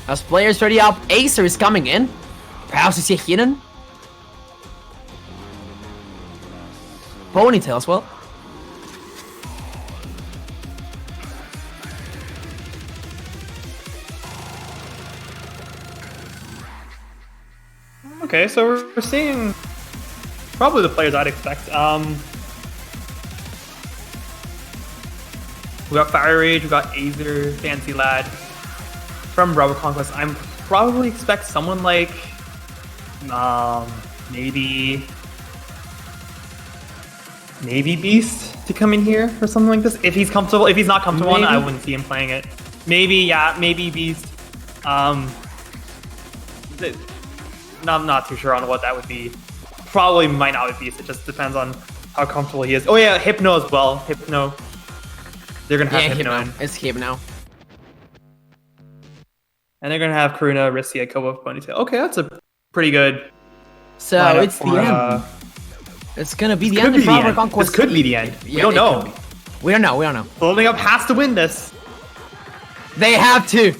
As players ready up, Acer is coming in. Perhaps we see hidden. Ponytail as well. Okay, so we're seeing probably the players I'd expect. We got Fire Rage, we got Azer, Fancy Lad. From Rubber Conquest, I'm probably expect someone like maybe Beast to come in here or something like this. If he's comfortable, if he's not comfortable, I wouldn't see him playing it. Maybe Beast. I'm not too sure on what that would be. Probably might not be Beast. It just depends on how comfortable he is. Oh yeah, Hypno as well. Hypno. They're gonna have Hypno in. It's Hypno. And they're gonna have Karuna, Rissia, Koba, Ponytail. Okay, that's a pretty good. So it's the end. It's gonna be the end of Rubber Conquest. This could be the end. We don't know. We don't know. Floating Up has to win this. They have to.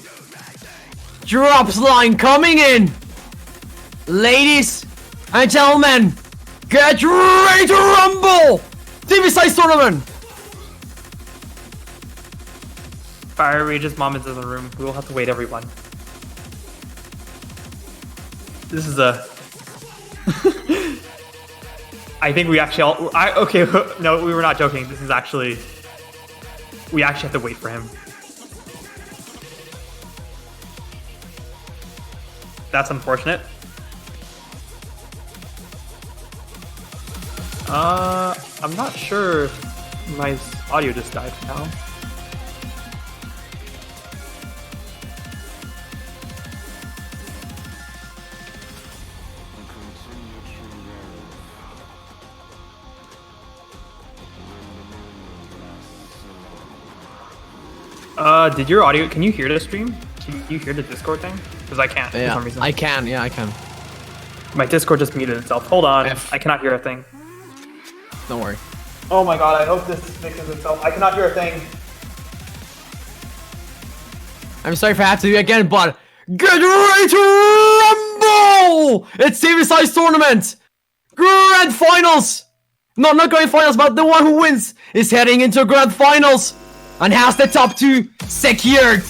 Drops line coming in. Ladies and gentlemen, get ready to rumble! TV-sized tournament! Fire Rage's mom is in the room. We will have to wait, everyone. This is a... I think we actually all... okay, no, we were not joking. This is actually... We actually have to wait for him. That's unfortunate. I'm not sure if my audio just died now. Did your audio? Can you hear the stream? Can you hear the Discord thing? Because I can't for some reason. I can. Yeah, I can. My Discord just muted itself. Hold on. I cannot hear a thing. Don't worry. Oh my god, I hope this fixes itself. I cannot hear a thing. I'm sorry if I have to do it again, but get ready to rumble! It's TV size tournament! Grand finals! No, not grand finals, but the one who wins is heading into grand finals and has the top 2 secured.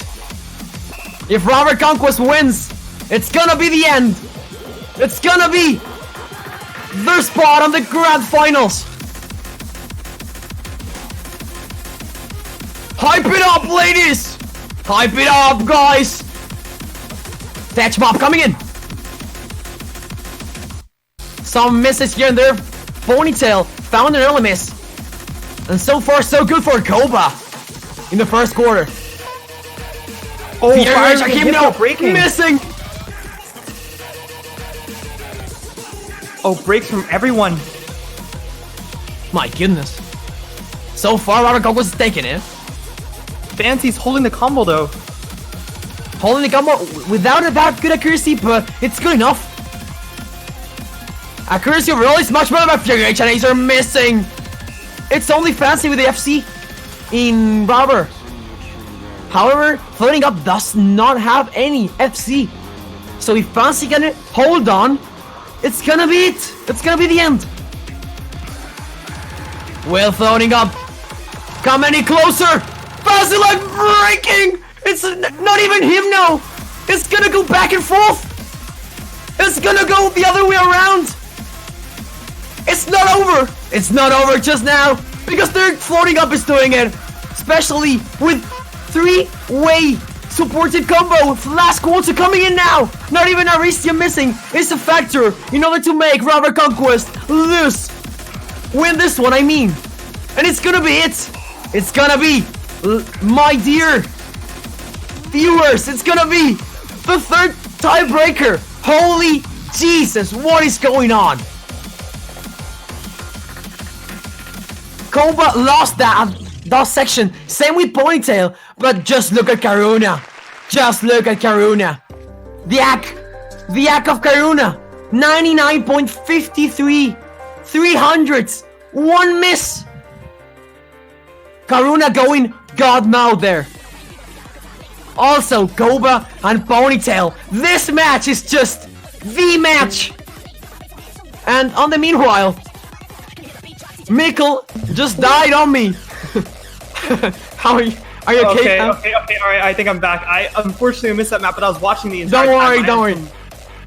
If Robert Conquest wins, it's gonna be the end. It's gonna be their spot on the grand finals. Hype it up, ladies! Hype it up, guys! Thatch Mob coming in. Some misses here and there. Ponytail found an early miss. And so far, so good for Koba in the first quarter. Oh, breaking. Missing! Oh, breaks from everyone. My goodness. So far, Robert Conquest is taking it. Fancy's holding the combo though. Holding the combo without a that good accuracy, but it's good enough. Accuracy overall is much better, but Fury H and Ace are missing. It's only Fancy with the FC in Robber. However, Floating Up does not have any FC. So if Fancy can hold on, it's gonna be it. It's gonna be the end. Well, Floating Up, come any closer. Fancy like breaking. It's not even him now. It's gonna go back and forth. It's gonna go the other way around. It's not over. It's not over just now because they're Floating Up is doing it, especially with 3-way supported combo with last quarter coming in now. Not even Aristia missing is a factor in order to make Robert Conquest lose. Win this one, I mean. And it's gonna be it. It's gonna be, my dear viewers, it's gonna be the third tiebreaker. Holy Jesus, what is going on? Koba lost that section. Same with Ponytail, but just look at Karuna. Just look at Karuna. The act of Karuna. 99.53. 300s. One miss. Karuna going god mode there. Also, Koba and Ponytail. This match is just the match. And on the meanwhile, Mikkel just died on me. How are you? Are you okay? Okay, alright, I think I'm back. I unfortunately missed that map, but I was watching the entire time. Don't worry.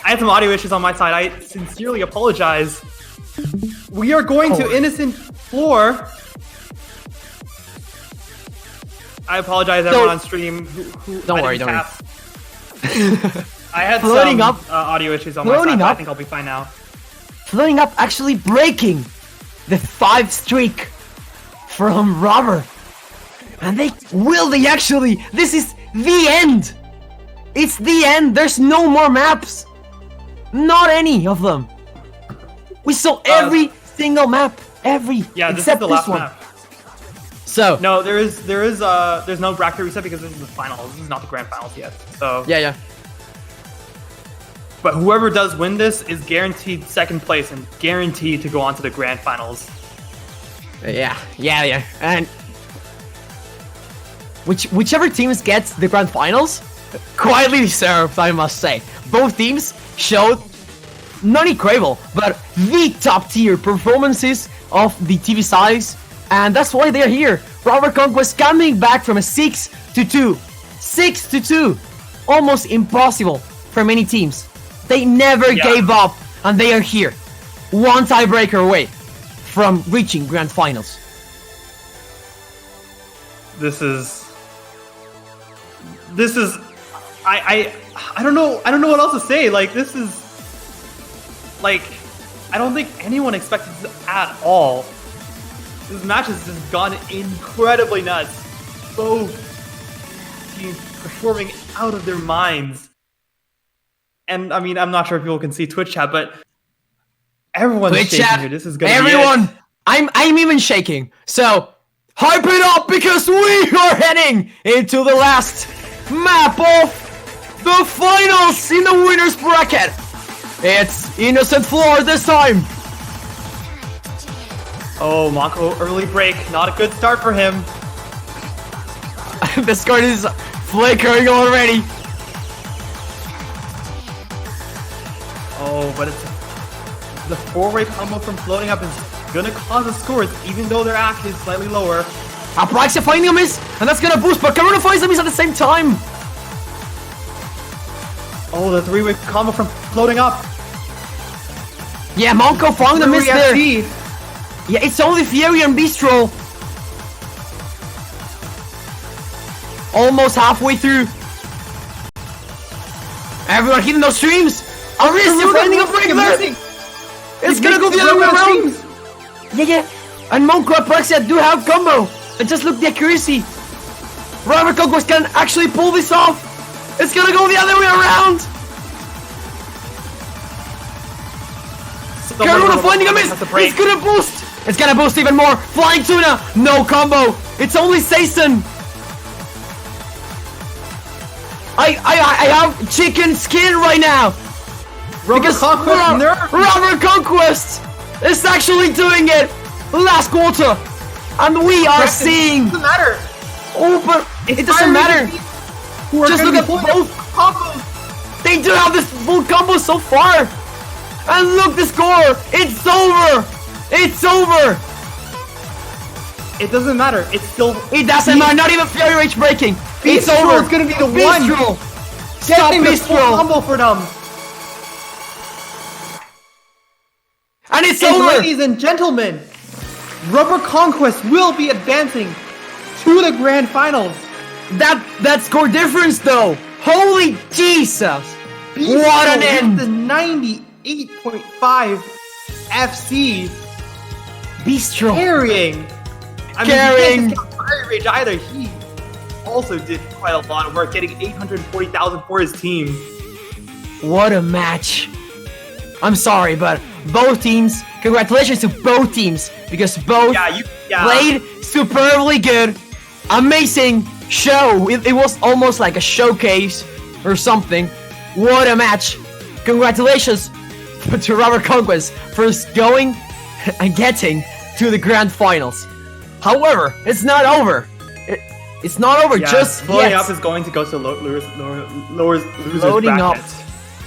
I had some audio issues on my side. I sincerely apologize. We are going to Innocent Floor. I apologize everyone on stream who don't worry. I had Floating some up, audio issues on my side, but I think I'll be fine now. Floating Up actually breaking the 5 streak from Robber. And they actually, this is the end. It's the end. There's no more maps. Not any of them. We saw every single map. Yeah, this except is the last one. map. So no, there's no bracket reset because this is the finals. This is not the grand finals yet. So yeah. But whoever does win this is guaranteed second place and guaranteed to go on to the grand finals. Yeah. And whichever teams gets the grand finals, quietly deserved, I must say. Both teams showed not incredible, but the top tier performances of the TV size, and that's why they're here. Robert Conquest coming back from a 6-2. 6-2. Almost impossible for many teams. They never gave up, and they are here. One tiebreaker away from reaching grand finals. This is I don't know what else to say. Like, this is like, I don't think anyone expected this at all. This match has just gone incredibly nuts. Both teams performing out of their minds. And I mean, I'm not sure if people can see Twitch chat, but everyone's shaking here. This is gonna be it. I'm even shaking. So Hype it up because we are heading into the last map of the finals in the winner's bracket. It's Innocent Floor this time. Oh, Monko, early break. Not a good start for him. The score is flickering already. Oh, but it's the four-way combo from floating up is gonna cause the scores, even though their act is slightly lower. Apraxia finding a miss, and that's gonna boost, but Karuna finds a miss at the same time. Oh, the three-way combo from floating up. Yeah, Monko found a miss there. FC. Yeah, it's only Fury and Bistro. Almost halfway through. Everyone hitting those streams. Arista finding a breakthrough. It's gonna go the other way around. Yeah. And Monko and Apraxia do have combo. And just look at the accuracy. Robert Conquest can actually pull this off. It's gonna go the other way around. Karuna finding a miss. It's gonna boost. It's gonna boost even more. Flying Tuna. No combo. It's only Saison. I have chicken skin right now. Because Robert Conquest is actually doing it last quarter. And we are seeing. It doesn't matter. Oh, but it doesn't matter. Just look at both combos. They do have this full combo so far. And look the score. It's over. It's over. It doesn't matter. It's still. It doesn't matter. Not even Fury Rage breaking. It's Bistro over. It's gonna be the Bistro. one. Stop Getting the full Bistro. combo for them. And it's And over. ladies and gentlemen, Rubber Conquest will be advancing to the grand finals. That score difference though. Holy Jesus. Bistro What an end. The 98.5 FC Bistro. carrying. I mean, Carrying. he can't discount Fire Rage either. He also did quite a lot of work, getting 840,000 for his team. What a match. I'm sorry, but both teams, congratulations to both teams, because both played superbly good. Amazing show. It was almost like a showcase or something. What a match. Congratulations to Robert Conquest for going and getting to the grand finals. However, it's not over. It's not over just floating yet. up is going to go to loser's Loading bracket. up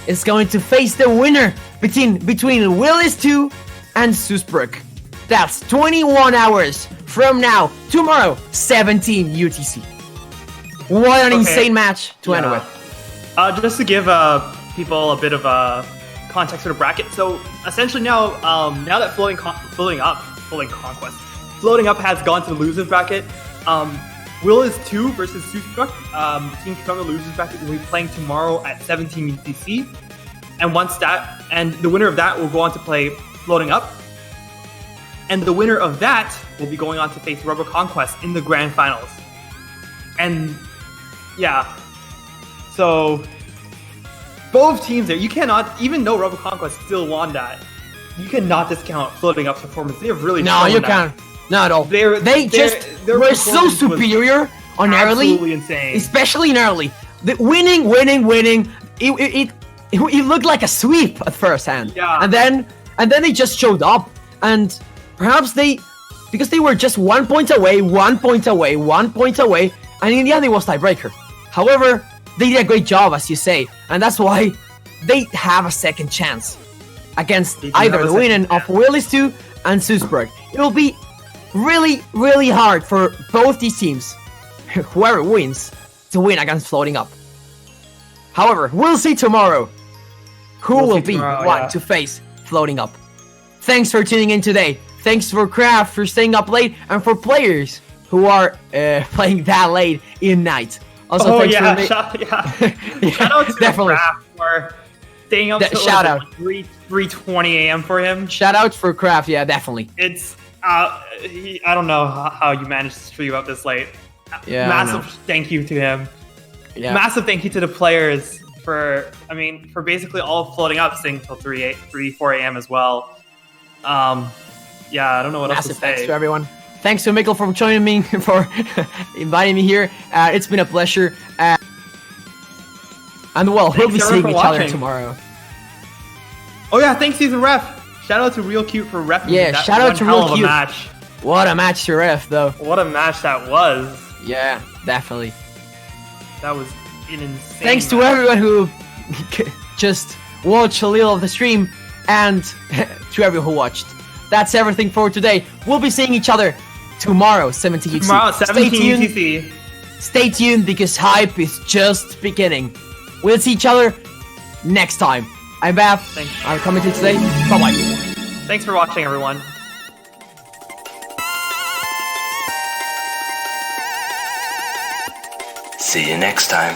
is going to face the winner between Willis 2 and Susbrook. That's 21 hours from now, tomorrow, 17 UTC. What an insane match to end with. Just to give people a bit of context for the bracket. So essentially now that floating up has gone to the losers bracket. Willis 2 versus Susbrook. The team from the losers bracket will be playing tomorrow at 17 UTC. And the winner of that will go on to play floating up. And the winner of that will be going on to face Rubber Conquest in the grand finals. And yeah, so both teams there, you cannot, even though Rubber Conquest still won that, you cannot discount floating up's performance. They have really No, you can't. Not at all. They were so superior on early. Absolutely insane. Especially in early. The winning. It looked like a sweep at first hand. Yeah. And then they just showed up. And perhaps because they were just 1 point away, and in the end it was tiebreaker. However, they did a great job, as you say, and that's why they have a second chance against either the winner of Willis 2 and Susbrook. It will be really, really hard for both these teams, whoever wins, to win against floating up. However, we'll see tomorrow who will be one to face floating up. Thanks for tuning in today. Thanks for Kraft for staying up late, and for players who are playing that late in night. Also, thanks for shout out to Kraft for staying up till 3:20 a.m. for him. Shout out for Kraft, yeah, definitely. It's I don't know how you managed to stream up this late. Yeah, massive thank you to him. Yeah. Massive thank you to the players for basically all floating up, staying till 4 a.m. as well. Yeah, I don't know what else to say. Thanks to everyone. thanks to Mikkel for joining me, for inviting me here. It's been a pleasure. And well, we'll be seeing each other tomorrow. Oh yeah, thanks to the ref. Shout out to Real Cute for ref. Yeah, shout out to Real Cute. Match. What a match to ref, though. What a match that was. Yeah, definitely. That was an insane Thanks to everyone who just watched a little of the stream, and to everyone who watched. That's everything for today. We'll be seeing each other tomorrow, 17 UTC. Tomorrow, 17 UTC. Stay tuned because hype is just beginning. We'll see each other next time. I'm Baf. I'm coming to today. Bye-bye. Thanks for watching, everyone. See you next time.